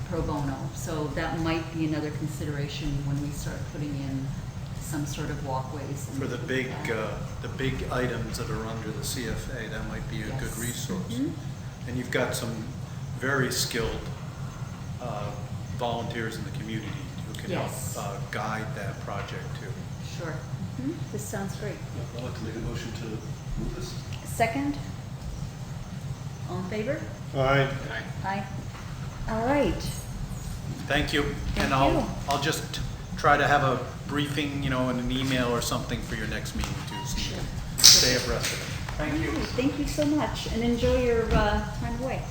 pro bono. So that might be another consideration when we start putting in some sort of walkways. and For the things like that. big items that are under the CFA, that might be a good Yes. resource. Mhm. And you've got some very skilled volunteers in the community who can Yes. help guide that project too. Sure. Mhm. This sounds great. I'd like to make a motion to move this. Second? All in favor? All right, Aye. All right. Thank you. Thank And you. I'll just try to have a briefing, in an email or something for your next meeting too, so you can stay abreast of it. Thank you. All right, thank you so much, and enjoy your time away.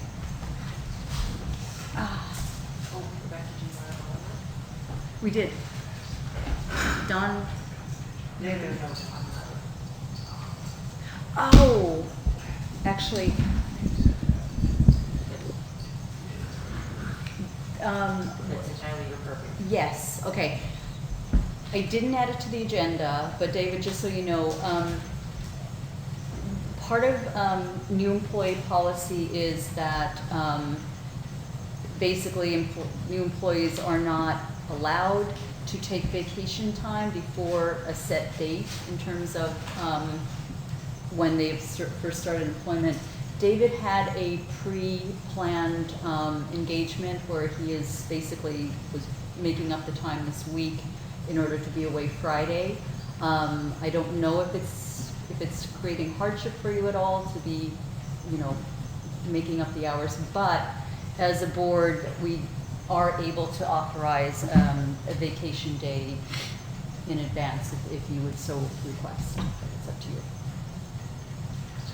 We did. Don? Oh, actually. That's entirely your purview. Yes, okay. I didn't add it to the agenda, but David, just so you know, part of new employee policy is that basically new employees are not allowed to take vacation time before a set date in terms of when they've first started employment. David had a pre-planned engagement where he is basically was making up the time this week in order to be away Friday. I don't know if it's creating hardship for you at all to be, making up the hours, but as a board, we are able to authorize a vacation day in advance if you would so request. It's up to you.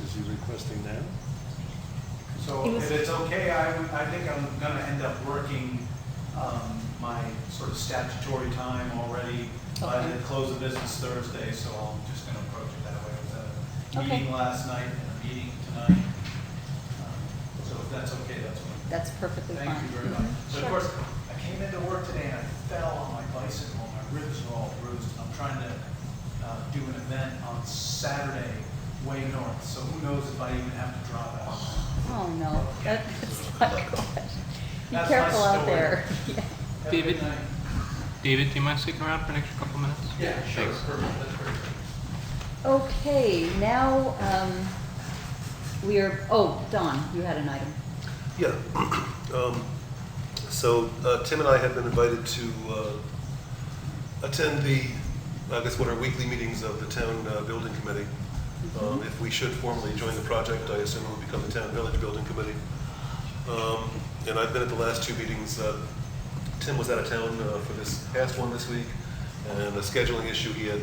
is he requesting now? So It was- if it's okay, I think I'm gonna end up working my sort of statutory time already by Okay. the close of business Thursday, so I'm just gonna approach it that way. It was a Okay. meeting last night and a meeting tonight. So if that's okay, that's fine. That's perfectly fine. Thank you very much. Mhm. But of Sure. course, I came into work today and I fell on my bicycle, my ribs are all bruised. I'm trying to do an event on Saturday way north, so who knows if I even have to drop out. Oh, no, that's not good. Be That's my careful out story. there. Yeah. Have a David? good night. David, do you mind sticking around for an extra couple minutes? Yeah, sure, Thanks. perfect, that's great. Okay, now, Don, you had an item. Yeah. So Tim and I have been invited to attend what are weekly meetings of the town building committee. If we should formally join the project, I assume it will become the town village building committee. And I've been at the last two meetings. Tim was out of town for this past one this week, and a scheduling issue, he had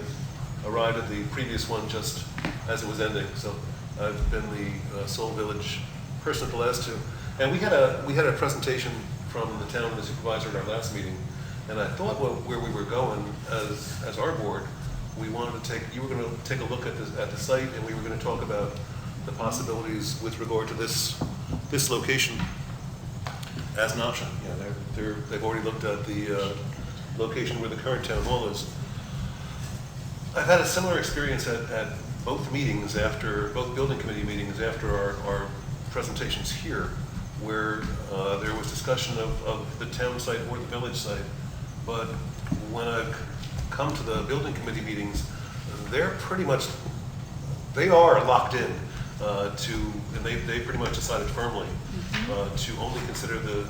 arrived at the previous one just as it was ending. So I've been the sole village person at the last two. And we had a presentation from the town supervisor at our last meeting, and I thought where we were going as our board, we wanted to you were going to take a look at the site, and we were going to talk about the possibilities with regard to this location as an option. They've already looked at the location where the current town hall is. I've had a similar experience at both meetings both building committee meetings after our presentations here, where there was discussion discussion of the town site or the village site, but when I've come to the building committee meetings, they're pretty much, they are locked in and they pretty much decided firmly to only consider the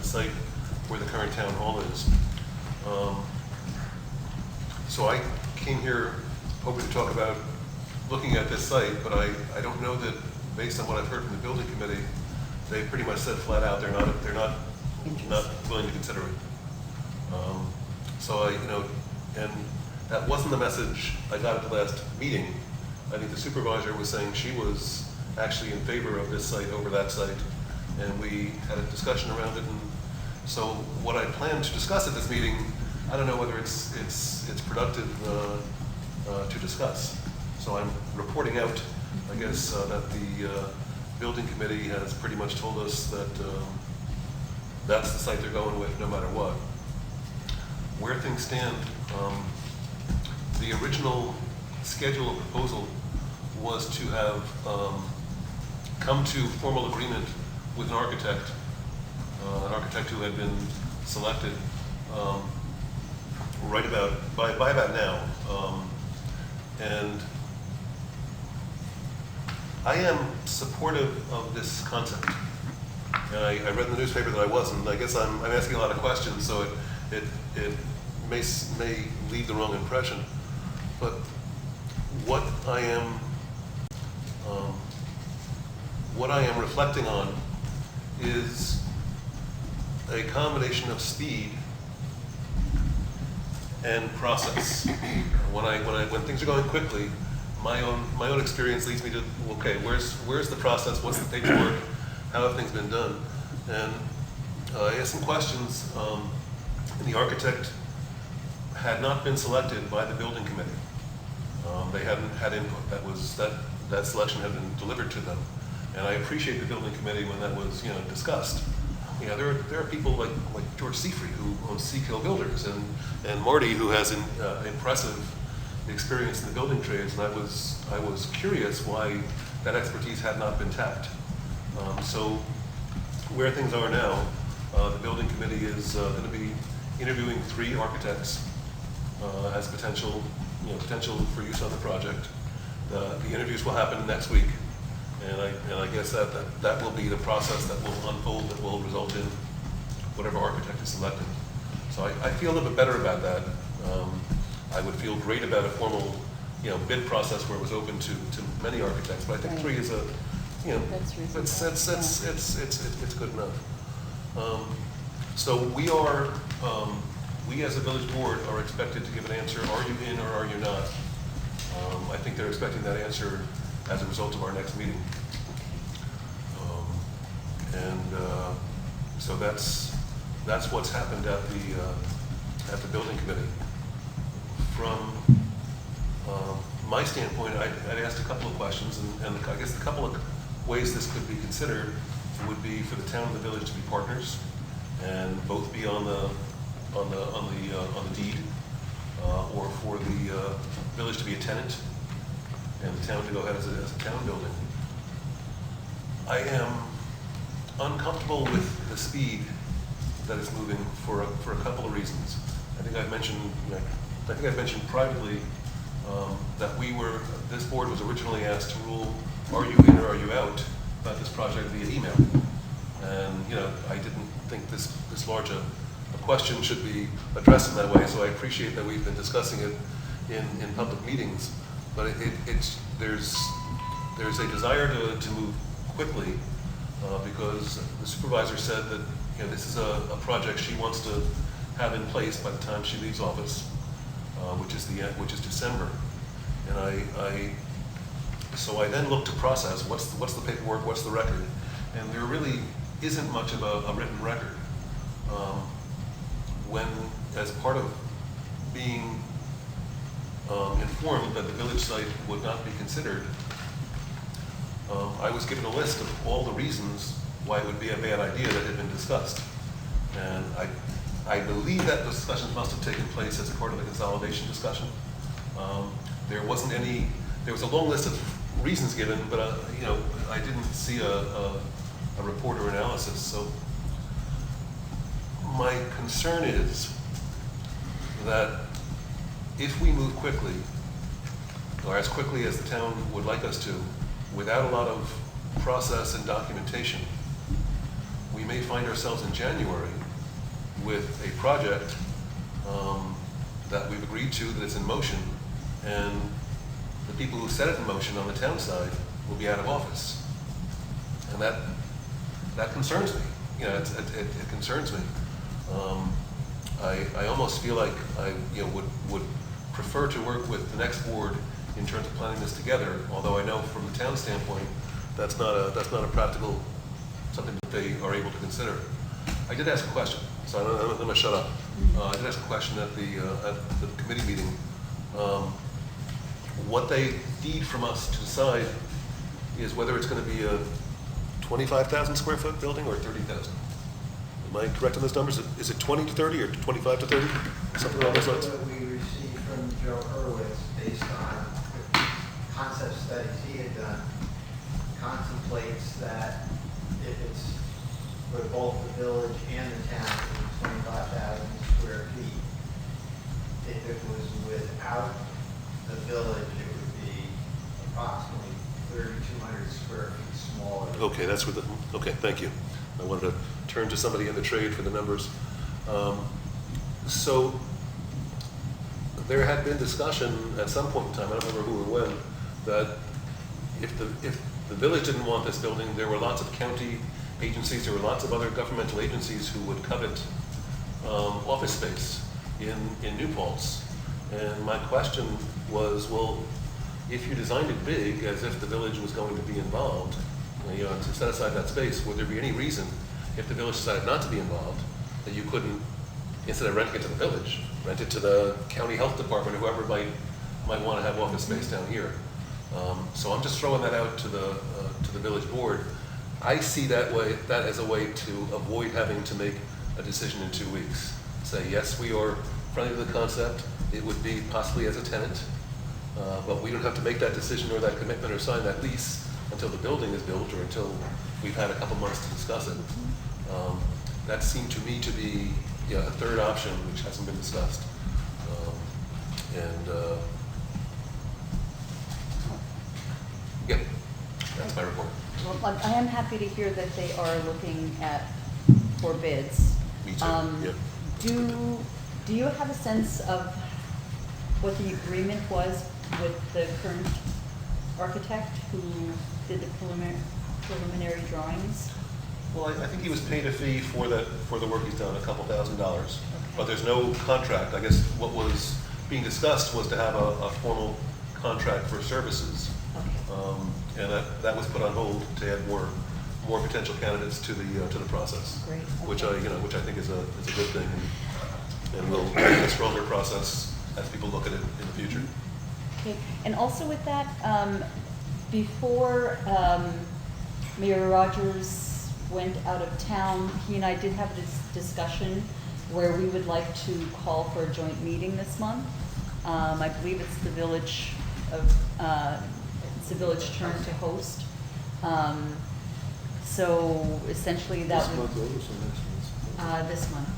site where the current town hall is. So I came here hoping to talk about looking at this site, but I don't know that, based on what I've heard from the building committee, they pretty much said flat out they're not willing to consider it. So and that wasn't the message I got at the last meeting. I think the supervisor was saying she was actually in favor of this site over that site, and we had a discussion around it. And so what I plan to discuss at this meeting, I don't know whether it's productive to discuss. So I'm reporting out, I guess, that the building committee has pretty much told us that that's the site they're going with no matter what. Where things stand, the original schedule of proposal was to have come to formal agreement with an architect who had been selected by about now. And I am supportive of this concept. And I read in the newspaper that I wasn't. I guess I'm asking a lot of questions, so it may leave the wrong impression. But what I am reflecting on is a combination of speed and process. When things are going quickly, my own experience leads me to, okay, where's the process? What's the paperwork? How have things been done? And I asked some questions. And the architect had not been selected by the building committee. They hadn't had input. That selection had been delivered to them. And I appreciate the building committee when that was discussed. There are people like George Seafree, who owns Seakill Builders, and Marty, who has an impressive experience in the building trades. And I was curious why that expertise had not been tapped. So where things are now, the building committee is going to be interviewing 3 architects as potential for use on the project. The interviews will happen next week, and I guess that will be the process that will unfold, that will result in whatever architect is selected. So I feel a little bit better about that. I would feel great about a formal bid process where it was open to many architects, but I think 3 is That's reasonable. it's good enough. So we as a village board are expected to give an answer, are you in or are you not? I think they're expecting that answer as a result of our next meeting. So that's what's happened at the building committee. From my standpoint, I'd asked a couple of questions, and I guess the couple of ways this could be considered would be for the town and the village to be partners, and both be on the deed, or for the village to be a tenant and the town to go ahead as a town building. I am uncomfortable with the speed that it's moving for a couple of reasons. I think I've mentioned privately that this board was originally asked to rule, are you in or are you out, about this project via email. And I didn't think this large a question should be addressed in that way, so I appreciate that we've been discussing it in public meetings. But there's a desire to move quickly because the supervisor said that this is a project she wants to have in place by the time she leaves office, which is December. And so I then looked to process what's the paperwork, what's the record, and there really isn't much of a written record. When, as part of being informed that the village site would not be considered, I was given a list of all the reasons why it would be a bad idea that had been discussed. And I believe that those discussions must have taken place as part of the consolidation discussion. There was a long list of reasons given, but I didn't see a report or analysis. So my concern is that if we move quickly, or as quickly as the town would like us to, without a lot of process and documentation, we may find ourselves in January with a project that we've agreed to, that is in motion, and the people who set it in motion on the town side will be out of office. And that concerns me. You know, it concerns me. I almost feel like I would prefer to work with the next board in terms of planning this together, although I know from the town standpoint that's not a practical, something that they are able to consider. I did ask a question, so I'm going to shut up. I did ask a question at the committee meeting. What they need from us to decide is whether it's going to be a 25,000 square foot building or 30,000. Am I correct on those numbers? Is it 20 to 30 or 25 to 30? Something along those lines? What we received from Joe Hurwitz, based on the concept studies he had done, contemplates that if it's for both the village and the town, 25,000 square feet. If it was without the village, it would be approximately 3,200 square feet smaller. Okay, that's what okay, thank you. I wanted to turn to somebody in the trade for the numbers. So there had been discussion at some point in time, I don't remember who or when, that if the village didn't want this building, there were lots of county agencies, there were lots of other governmental agencies who would covet office space in New Paltz. And my question was, well, if you designed it big, as if the village was going to be involved, to set aside that space, would there be any reason, if the village decided not to be involved, that you couldn't, instead of renting it to the village, rent it to the county health department, whoever might want to have office space down here? So I'm just throwing that out to the village board. I see that as a way to avoid having to make a decision in 2 weeks. Say, yes, we are friendly to the concept. It would be possibly as a tenant, but we don't have to make that decision or that commitment or sign that lease until the building is built or until we've had a couple months to discuss it. That seemed to me to be a third option which hasn't been discussed. Yeah, that's my report. Well, I am happy to hear that they are looking for bids. Me too, yeah. Do you have a sense of what the agreement was with the current architect who did the preliminary drawings? Well, I think he was paid a fee for the work he's done, a couple $1,000s. But there's no contract. I guess what was being discussed was to have a formal contract for services. Okay. And that was put on hold to add more potential candidates to the process. Great. Okay. Which I think is a good thing, and will make a stronger process as people look at it in the future. Okay. And also with that, before Mayor Rogers went out of town, he and I did have this discussion where we would like to call for a joint meeting this month. I believe it's the village turn to host. So essentially that would. This month.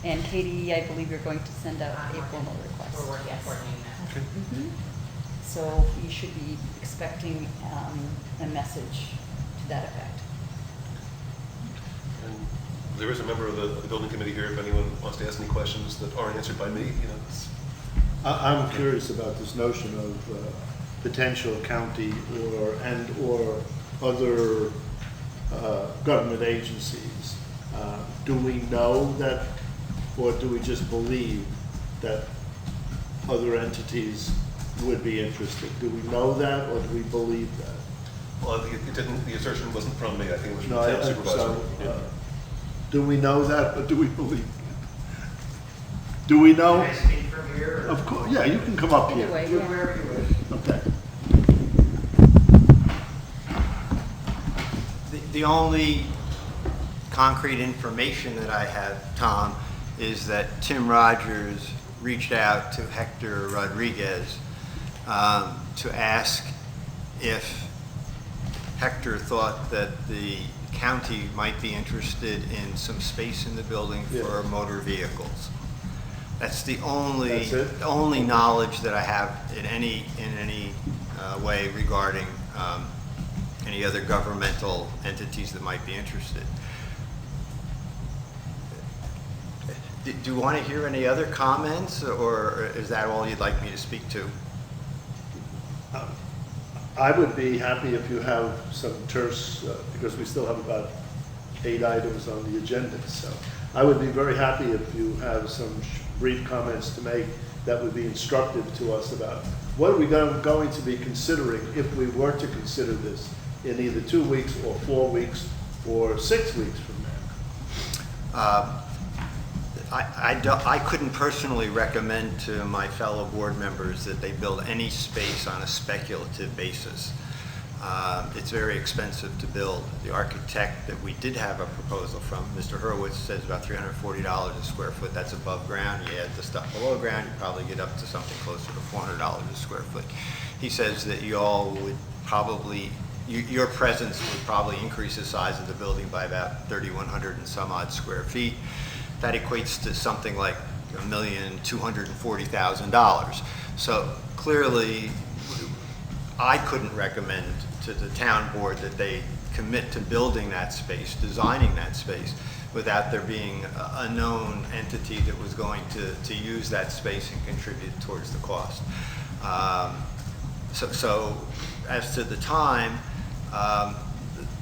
And Katie, I believe you're going to send out a formal request. We're working on coordinating that. Okay. Mhm. So you should be expecting a message to that effect. And there is a member of the building committee here, if anyone wants to ask any questions that aren't answered by me, I'm curious about this notion of potential county or other government agencies. Do we know that, or do we just believe that other entities would be interested? Do we know that, or do we believe that? Well, the assertion wasn't from me, I think it was from No, the town supervisor. so, do we know that, or do we believe it? Do we know? Can I speak from here? Or? Of course, yeah, you can come up here. Either way, You yeah. wherever you wish. Okay. The only concrete information that I have, Tom, is that Tim Rogers reached out to Hector Rodriguez to ask if Hector thought that the county might be interested in some space in the building for motor vehicles. That's the That's it? only knowledge that I have in any way regarding any other governmental entities that might be interested. Do you want to hear any other comments, or is that all you'd like me to speak to? I would be happy if you have some terse, because we still have about 8 items on the agenda. So I would be very happy if you have some brief comments to make that would be instructive to us about what are we going to be considering if we were to consider this in either 2 weeks or 4 weeks or 6 weeks from now. I couldn't personally recommend to my fellow board members that they build any space on a speculative basis. It's very expensive to build. The architect that we did have a proposal from, Mr. Hurwitz, says about $340 a square foot. That's above ground. You add the stuff below ground, you probably get up to something closer to $400 a square foot. He says that you all would probably, your presence would probably increase the size of the building by about 3,100 and some odd square feet. That equates to something like $1,240,000. So clearly, I couldn't recommend to the town board that they commit to building that space, designing that space, without there being a known entity that was going to use that space and contribute towards the cost. So as to the time,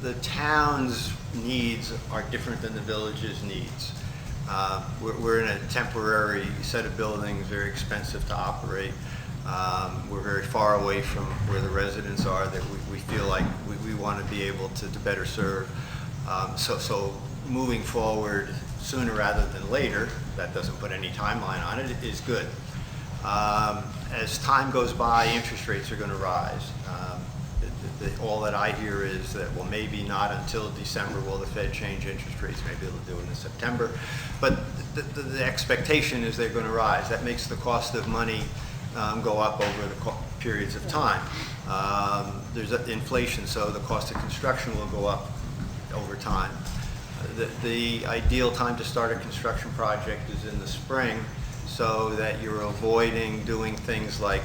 the town's needs are different than the village's needs. We're in a temporary set of buildings, very expensive to operate. We're very far away from where the residents are that we feel like we want to be able to better serve. So moving forward sooner rather than later, that doesn't put any timeline on it, is good. As time goes by, interest rates are going to rise. All that I hear is that, well, maybe not until December will the Fed change interest rates. Maybe they'll do it in September. But the expectation is they're going to rise. That makes the cost of money go up over the periods of time. There's inflation, so the cost of construction will go up over time. The ideal time to start a construction project is in the spring, so that you're avoiding doing things like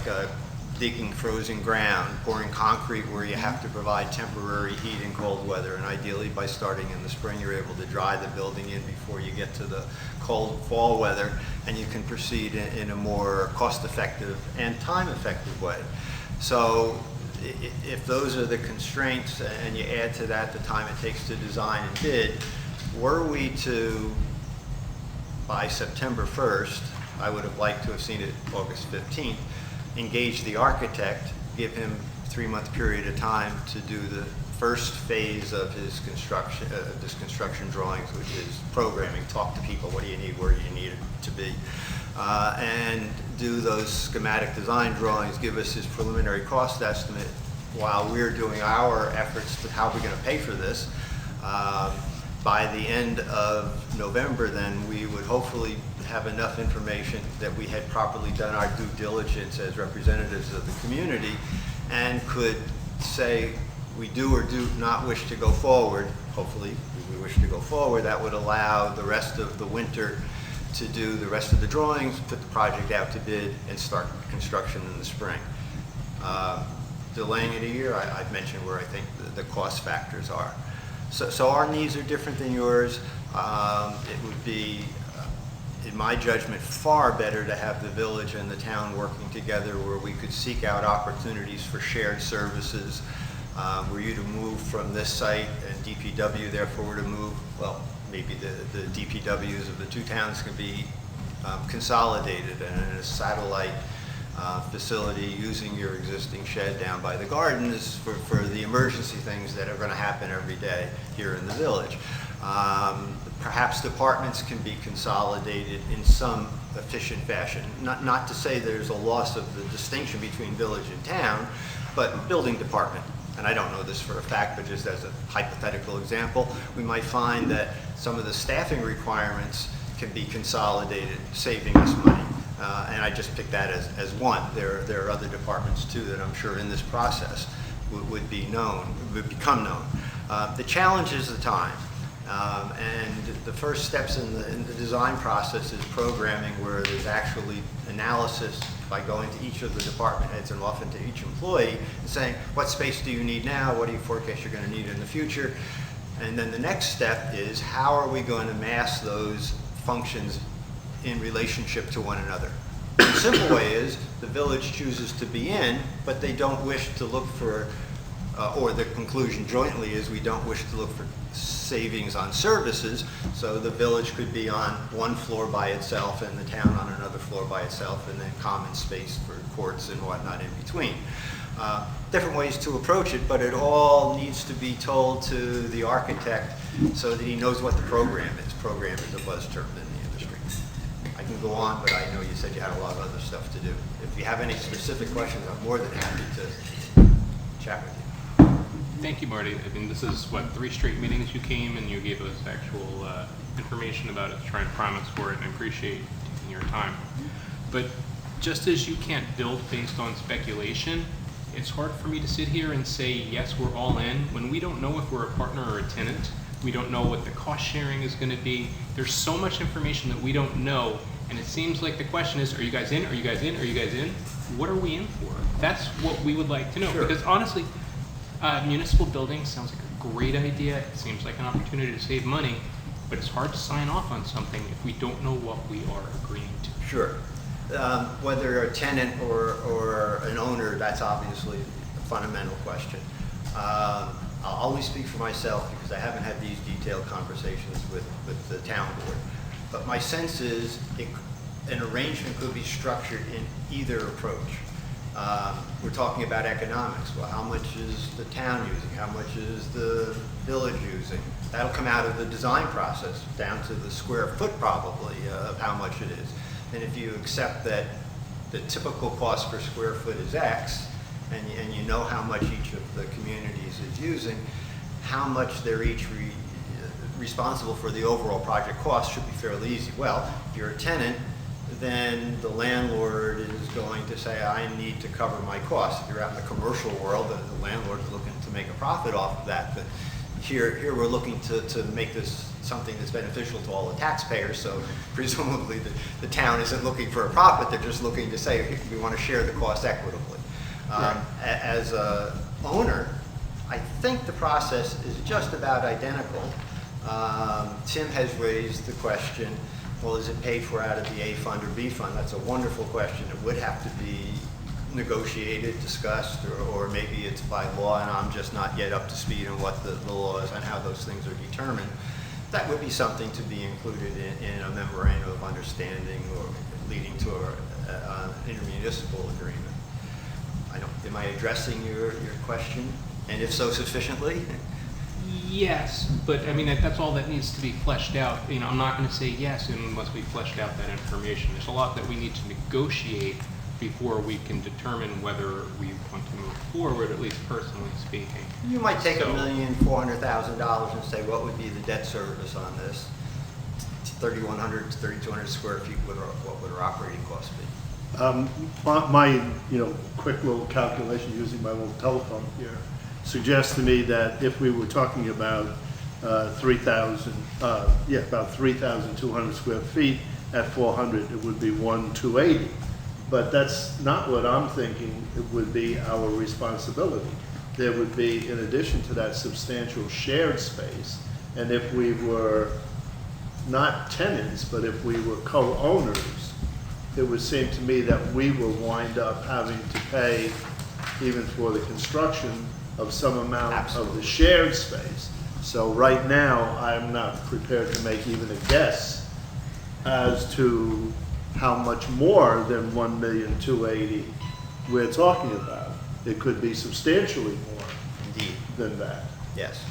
digging frozen ground, pouring concrete where you have to provide temporary heat in cold weather, and ideally by starting in the spring you're able to dry the building in before you get to the cold fall weather, and you can proceed in a more cost-effective and time-effective way. So if those are the constraints and you add to that the time it takes to design and bid, were we to, by September 1st, I would have liked to have seen it August 15th, engage the architect, give him a 3-month period of time to do the first phase of his construction drawings, which is programming, talk to people, what do you need, where do you need it to be, and do those schematic design drawings, give us his preliminary cost estimate while we're doing our efforts to how we're going to pay for this. By the end of November, then, we would hopefully have enough information that we had properly done our due diligence as representatives of the community and could say we do or do not wish to go forward. Hopefully we wish to go forward. That would allow the rest of the winter to do the rest of the drawings, put the project out to bid, and start construction in the spring. Delaying it a year, I've mentioned where I think the cost factors are. So our needs are different than yours. It would be, in my judgment, far better to have the village and the town working together where we could seek out opportunities for shared services. Were you to move from this site and DPW therefore were to move, well, maybe the DPWs of the two towns can be consolidated and in a satellite facility using your existing shed down by the gardens for the emergency things that are going to happen every day here in the village. Perhaps departments can be consolidated in some efficient fashion. Not to say there's a loss of the distinction between village and town, but building department, and I don't know this for a fact, but just as a hypothetical example, we might find that some of the staffing requirements can be consolidated, saving us money. And I just picked that as one. There are other departments too that I'm sure in this process would become known. The challenge is the time. And the first steps in the design process is programming, where there's actually analysis by going to each of the department heads and often to each employee and saying, what space do you need now? What do you forecast you're going to need in the future? And then the next step is, how are we going to mass those functions in relationship to one another? The simple way is the village chooses to be in, but they don't wish to look for, or the conclusion jointly is we don't wish to look for savings on services, so the village could be on one floor by itself and the town on another floor by itself, and then common space for courts and whatnot in between. Different ways to approach it, but it all needs to be told to the architect so that he knows what the program is. Program is a buzz term in the industry. I can go on, but I know you said you had a lot of other stuff to do. If you have any specific questions, I'm more than happy to chat with you. Thank you, Marty. I mean, this is, what, 3 straight meetings you came and you gave us actual information about it, trying to promise for it, and I appreciate taking your time. But just as you can't build based on speculation, it's hard for me to sit here and say, yes, we're all in, when we don't know if we're a partner or a tenant. We don't know what the cost sharing is going to be. There's so much information that we don't know, and it seems like the question is, are you guys in? Are you guys in? Are you guys in? What are we in for? That's what we would like to know. Sure. Because honestly, municipal building sounds like a great idea. It seems like an opportunity to save money, but it's hard to sign off on something if we don't know what we are agreeing to. Sure. Whether you're a tenant or an owner, that's obviously a fundamental question. I'll always speak for myself because I haven't had these detailed conversations with the town board. But my sense is an arrangement could be structured in either approach. We're talking about economics. Well, how much is the town using? How much is the village using? That'll come out of the design process, down to the square foot probably of how much it is. And if you accept that the typical cost per square foot is X, and you know how much each of the communities is using, how much they're each responsible for the overall project cost should be fairly easy. Well, if you're a tenant, then the landlord is going to say, I need to cover my costs. If you're out in the commercial world, the landlord is looking to make a profit off of that. But here we're looking to make this something that's beneficial to all the taxpayers, so presumably the town isn't looking for a profit, they're just looking to say, we want to share the cost equitably. As a owner, I think the process is just about identical. Tim has raised the question, well, is it paid for out of the A fund or B fund? That's a wonderful question. It would have to be negotiated, discussed, or maybe it's by law and I'm just not yet up to speed on what the law is and how those things are determined. That would be something to be included in a memorandum of understanding or leading to an intermunicipal agreement. Am I addressing your question? And if so, sufficiently? Yes, but I mean, that's all that needs to be fleshed out. You know, I'm not going to say yes unless we fleshed out that information. There's a lot that we need to negotiate before we can determine whether we want to move forward, at least personally speaking. You might take $1,400,000 and say, what would be the debt service on this? 3,100, 3,200 square feet, what would our operating cost be? My quick little calculation using my little telephone here suggests to me that if we were talking about 3,200 square feet at 400, it would be 1,280. But that's not what I'm thinking. It would be our responsibility. There would be, in addition to that, substantial shared space. And if we were not tenants, but if we were co-owners, it would seem to me that we will wind up having to pay, even for the construction, of some amount of the shared space. So right now, I'm not prepared to make even a guess as to how much more than 1,280,000 we're talking about. It could be substantially more than that. Yes.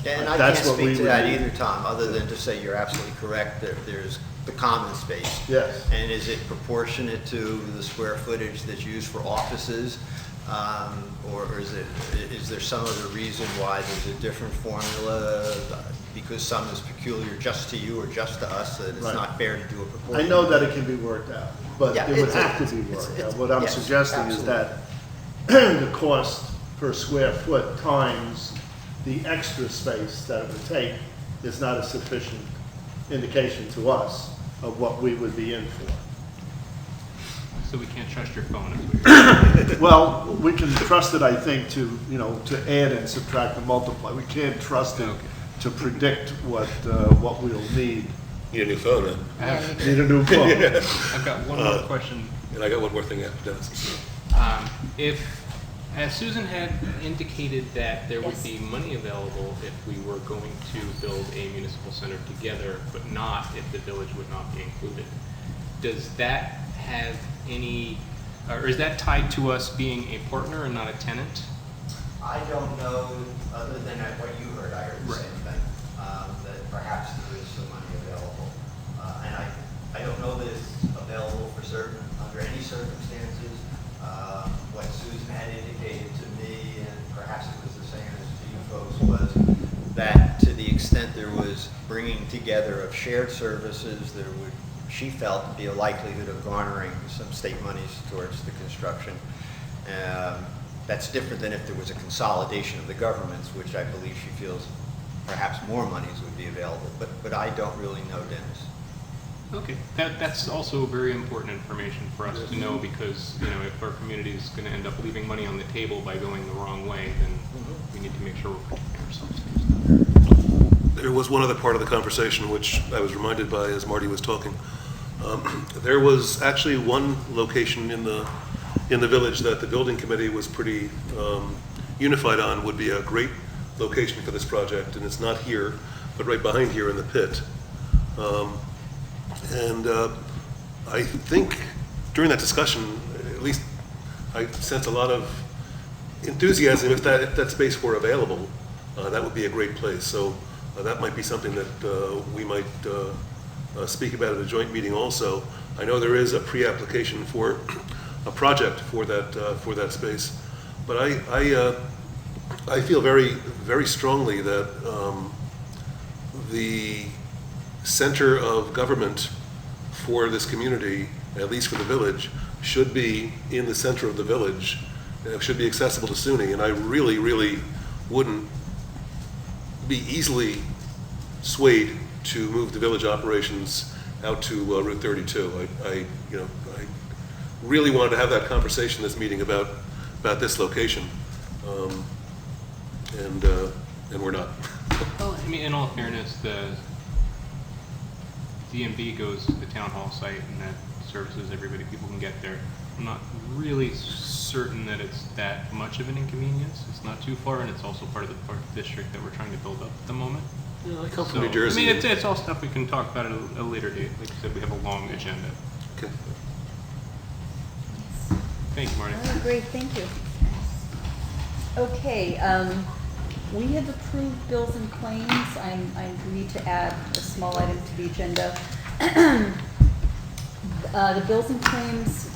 And I can't speak to that either, Tom, other than to say you're absolutely correct. There's the common space. Yes. And is it proportionate to the square footage that's used for offices? Or is there some other reason why there's a different formula because some is peculiar just to you or just to us that it's not fair to do a proportion? I know that it can be worked out, but it would have to be worked out. What I'm suggesting is that the cost per square foot times the extra space that it would take is not a sufficient indication to us of what we would be in for. So we can't trust your phone, is what you're saying. Well, we can trust it, I think, to, you know, to add and subtract and multiply. We can't trust it to predict what we'll need. Need a new phone, huh? I have, Need a new phone. I've got one more question. And I got one more thing after Dennis. As Susan had indicated that there would Yes. be money available if we were going to build a municipal center together, but not if the village would not be included. Does that have any, or is that tied to us being a partner and not a tenant? I don't know, other than at what you heard, I heard the Right. same thing, that perhaps there is some money available. And I don't know that it's available for certain, under any circumstances. What Susan had indicated to me, and perhaps it was the same as to you folks, was that to the extent there was bringing together of shared services, there would, she felt, be a likelihood of garnering some state monies towards the construction. That's different than if there was a consolidation of the governments, which I believe she feels perhaps more monies would be available, but I don't really know, Dennis. Okay, that's also very important information for us to know, because, you know, if our community is going to end up leaving money on the table by going the wrong way, then we need to make sure we're protecting ourselves. There was one other part of the conversation which I was reminded by as Marty was talking. There was actually one location in the village that the building committee was pretty unified on would be a great location for this project, and it's not here, but right behind here in the pit. I think during that discussion, at least I sensed a lot of enthusiasm. If that space were available, that would be a great place. So that might be something that we might speak about at a joint meeting also. I know there is a pre-application for a project for that space, but I feel very, very strongly that the center of government for this community, at least for the village, should be in the center of the village. It should be accessible to SUNY, and I really, really wouldn't be easily swayed to move the village operations out to Route 32. I really wanted to have that conversation this meeting about this location, and we're not. Well, I mean, in all fairness, the DMV goes to the town hall site, and that services everybody. People can get there. I'm not really certain that it's that much of an inconvenience. It's not too far, and it's also part of the park district that we're trying to build up at the moment. Yeah, I come from New Jersey. I mean, it's all stuff we can talk about at a later date. Like I said, we have a long agenda. Okay. Thank you, Marty. Oh, great, thank you. Okay, we have approved bills and claims. I need to add a small item to the agenda. The bills and claims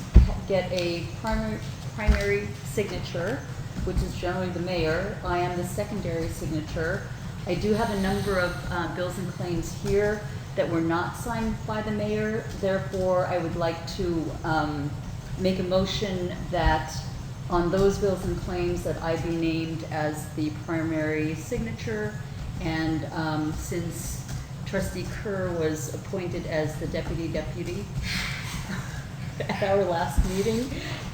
get a primary signature, which is generally the mayor. I am the secondary signature. I do have a number of bills and claims here that were not signed by the mayor. Therefore, I would like to make a motion that on those bills and claims that I be named as the primary signature. And since Trustee Kerr was appointed as the deputy at our last meeting,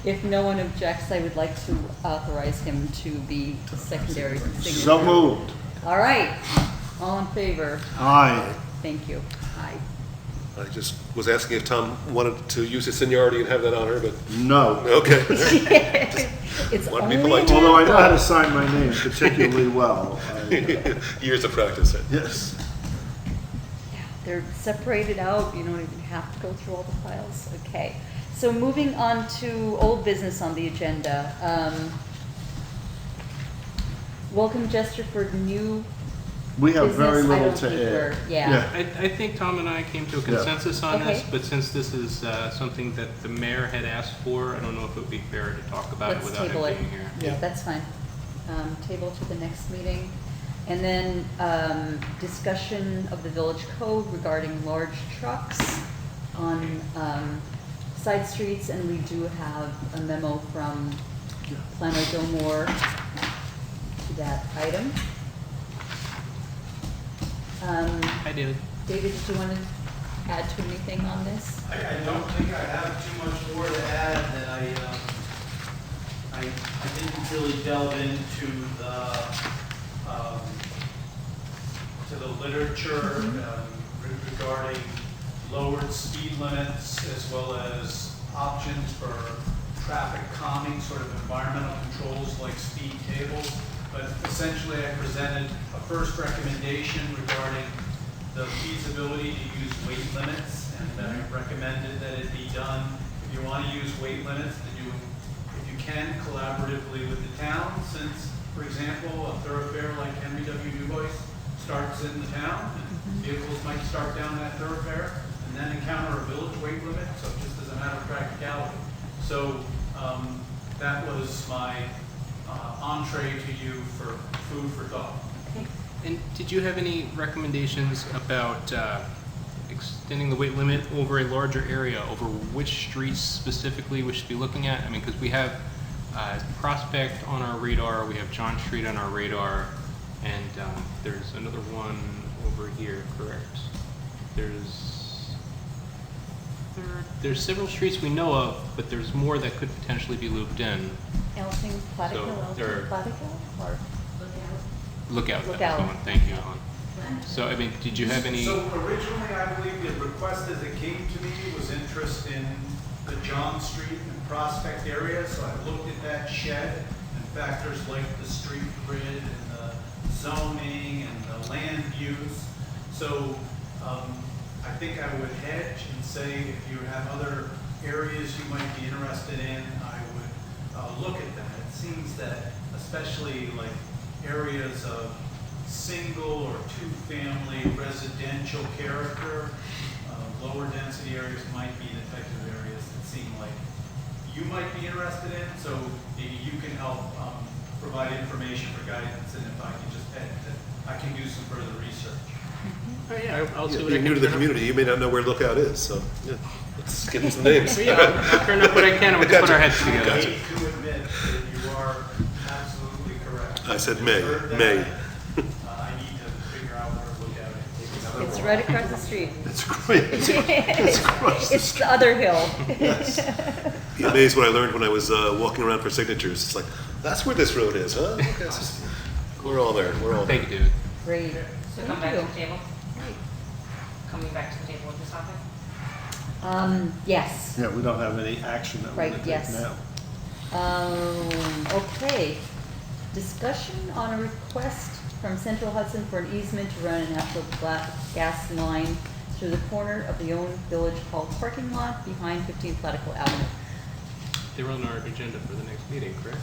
if no one objects, I would like to authorize him to be the secondary signature. So moved. All right, all in favor? Aye. Thank you. Aye. I just was asking if Tom wanted to use his seniority and have that honor, but No. okay. It's Want to be only polite. an Although I know how to apple. sign my name particularly well. Years of practice. Yes. Yeah, they're separated out, you don't even have to go through all the files. Okay, so moving on to old business on the agenda. Welcome gesture for new We have very business. I little don't think to we're- add. Yeah. I think Tom and I came to a consensus on this, Okay. but since this is something that the mayor had asked for, I don't know if it would be fair to talk about it Let's without him table it. being here. Yeah, that's fine. Table to the next meeting. And then discussion of the village code regarding large trucks on side streets, and we do have a memo from Planner Gilmore to that item. Hi, David. David, did you want to add to anything on this? I don't think I have too much more to add, that I didn't really delve into the literature regarding lowered speed limits as well as options for traffic calming, sort of environmental controls like speed tables. But essentially I presented a first recommendation regarding the feasibility to use weight limits, and I recommended that it be done, if you want to use weight limits, to do, if you can, collaboratively with the town, since, for example, a thoroughfare like Henry W. Du Bois starts in the town, and vehicles might start down that thoroughfare and then encounter a village weight limit, so just as a matter of practicality. So that was my entree to you for food for thought. And did you have any recommendations about extending the weight limit over a larger area, over which streets specifically we should be looking at? I mean, because we have Prospect on our radar, we have John Street on our radar, and there's another one over here, correct? There's several streets we know of, but there's more that could potentially be looped in. Elting, Platico, there- or? Lookout, Lookout. that's the one. Thank you, Ellen. So, I mean, did you have any? So originally, I believe the request as it came to me was interest in the John Street and Prospect area, so I looked at that shed and factors like the street grid and the zoning and the land use. So I think I would hedge and say if you have other areas you might be interested in, I would look at that. It seems that especially like areas of single or two-family residential character, lower density areas might be the types of areas that seem like you might be interested in, so maybe you can help provide information for guidance, and if I can just add that I can do some further research. Oh, yeah, I'll see what I You're can new to the turn up. community, you may not know where Lookout is, so, yeah, let's give them some names. Yeah, I'll turn up what I can and we can put our heads I together. hate to admit that you are absolutely correct. I said I've may, heard that. may. I need to figure out where to look at it. It's right across the street. It's great. It's across the It's the other hill. Be amazed what I learned when I was walking around for signatures. It's like, that's where this road is, huh? Okay, we're all there, we're all there. Thank you, David. Great. So Thank come back you. to the table? Coming back to the table with this topic? Yes. Yeah, we don't have any action that we're Right, going to yes. take now. Okay. Discussion on a request from Central Hudson for an easement to run a natural gas line through the corner of the owned Village Hall parking lot behind 15 Platico Avenue. They're on our agenda for the next meeting, correct?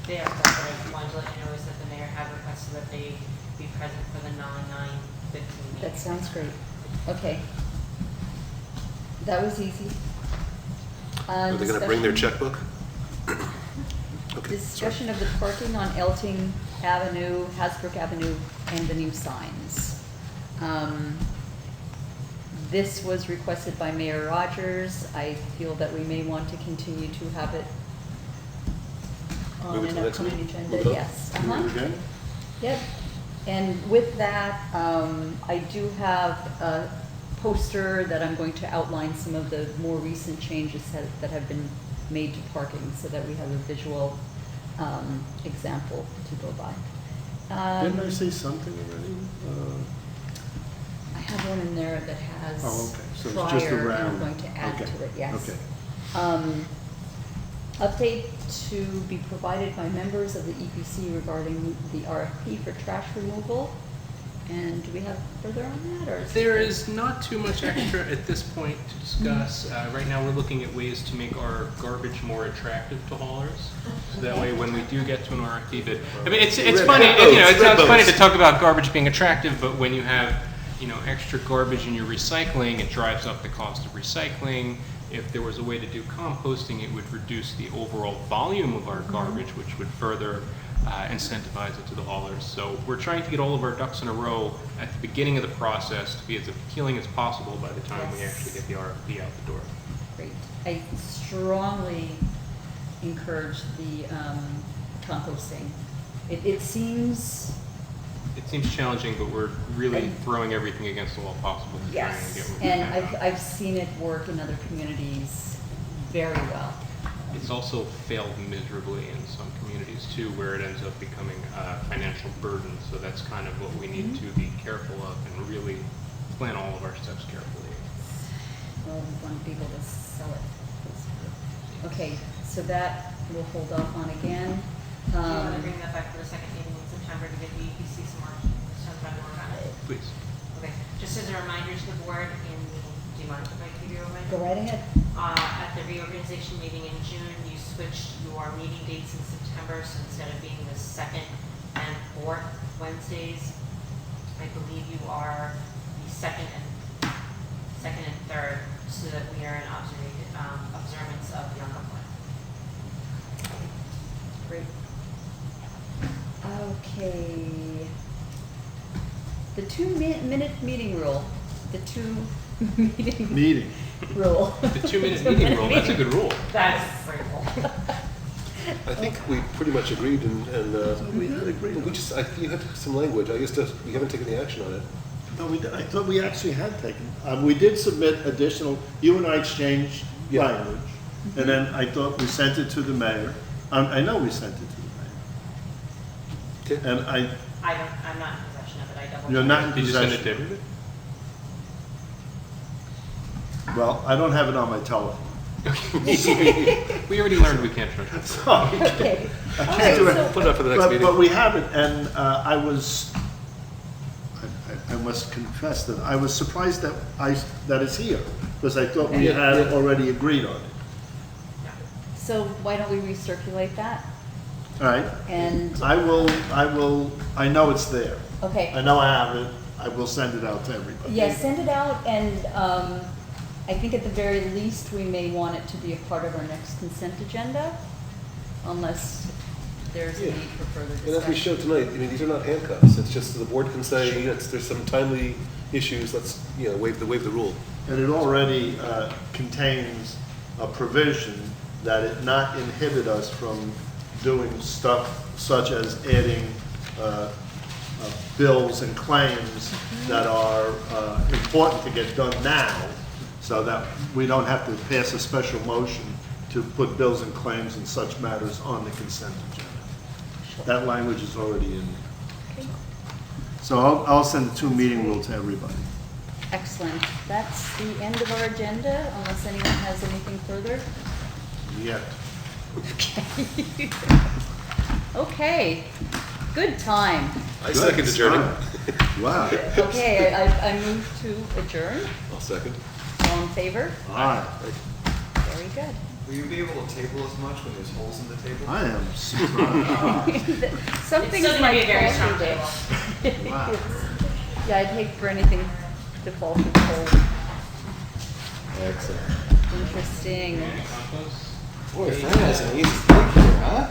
There, that's what I wanted to let you know, is that the mayor had requested that they be present for the 9/9/15 meeting. That sounds great. Okay. That was easy. Are they gonna bring their checkbook? Okay, sorry. Discussion of the parking on Elting Avenue, Hasbrook Avenue, and the new signs. This was requested by Mayor Rogers. I feel that we may want to continue to have it on Move it to an the next upcoming meeting? agenda, Move it up? yes. Do it again? Yep. And with that, I do have a poster that I'm going to outline some of the more recent changes that have been made to parking so that we have a visual example to go by. Didn't I say something already? I have one in there that has Oh, okay, so it's just prior, and I'm around. going to add Okay, to it, yes. okay. Update to be provided by members of the EPC regarding the RFP for trash removal. And do we have further on that, or? There is not too much extra at this point to discuss. Right now, we're looking at ways to make our garbage more attractive to haulers. So that way, when we do get to an RFP bid, I mean, it's funny, it sounds funny to talk about garbage being attractive, but when you have, extra garbage in your recycling, it drives up the cost of recycling. If there was a way to do composting, it would reduce the overall volume of our garbage, which would further incentivize it to the haulers. So we're trying to get all of our ducks in a row at the beginning of the process to be as appealing as possible by the time we actually get the RFP out the door. Great. I strongly encourage the composting. It seems it seems challenging, but we're really throwing everything against the wall possible to try and get Yes, what we and can. I've seen it work in other communities very well. It's also failed miserably in some communities too, where it ends up becoming a financial burden. So that's kind of what we need to be careful of and really plan all of our steps carefully. Well, we want to be able to sell it. Okay, so that we'll hold off on again. Do you want to bring that back for the second meeting in September to give the EPC some time to work on it? Please. Okay, just as a reminder to the board, do you mind if I give you a reminder? Go right ahead. At the reorganization meeting in June, you switched your meeting dates in September, so instead of being the second and fourth Wednesdays, I believe you are the second and third, so that we are in observance of the Yonka plan. Great. Okay. The 2-minute meeting rule, the 2 meeting rule. The 2-minute meeting rule, that's a good rule. That is a great rule. I think we pretty much agreed and, We had agreed. we just, you had some language, I guess we haven't taken the action on it. No, we did. I thought we actually had taken, we did submit additional, you and I exchanged Yeah. language, and then I thought we sent it to the mayor. I know we sent it to the mayor. And I'm not in possession of it, I double. you're not in Did you send it to possession. everybody? Well, I don't have it on my telephone. We already learned we can't trust you. So, Okay. I can't do it. Put it up for the next meeting. But we have it, and I must confess that I was surprised that it's here, because I thought we had already agreed on it. So why don't we recirculate that? All right? And, I know it's there. okay. I know I have it. I will send it out to everybody. Yes, send it out, and I think at the very least, we may want it to be a part of our next consent agenda, unless there's a need for further And as we discussion. showed tonight, I mean, these are not handcuffs, it's just the board can say, there's some timely issues, let's, waive the rule. And it already contains a provision that it not inhibit us from doing stuff such as adding bills and claims that are important to get done now, so that we don't have to pass a special motion to put bills and claims and such matters on the consent agenda. That language is already in there. Okay. So I'll send the 2 meeting rule to everybody. Excellent. That's the end of our agenda, unless anyone has anything further. Yet. Okay, good time. I second adjourning. Wow. Okay, I move to adjourn. I'll second. All in favor? All right. Very good. Will you be able to table as much when there's holes in the table? I am surprised. Some It's things still gonna might be a very fall strong through table. Wow. Yeah, I'd hate for anything to fall through the hole. Excellent. Interesting. Boy, Fran has an easy thing here, huh?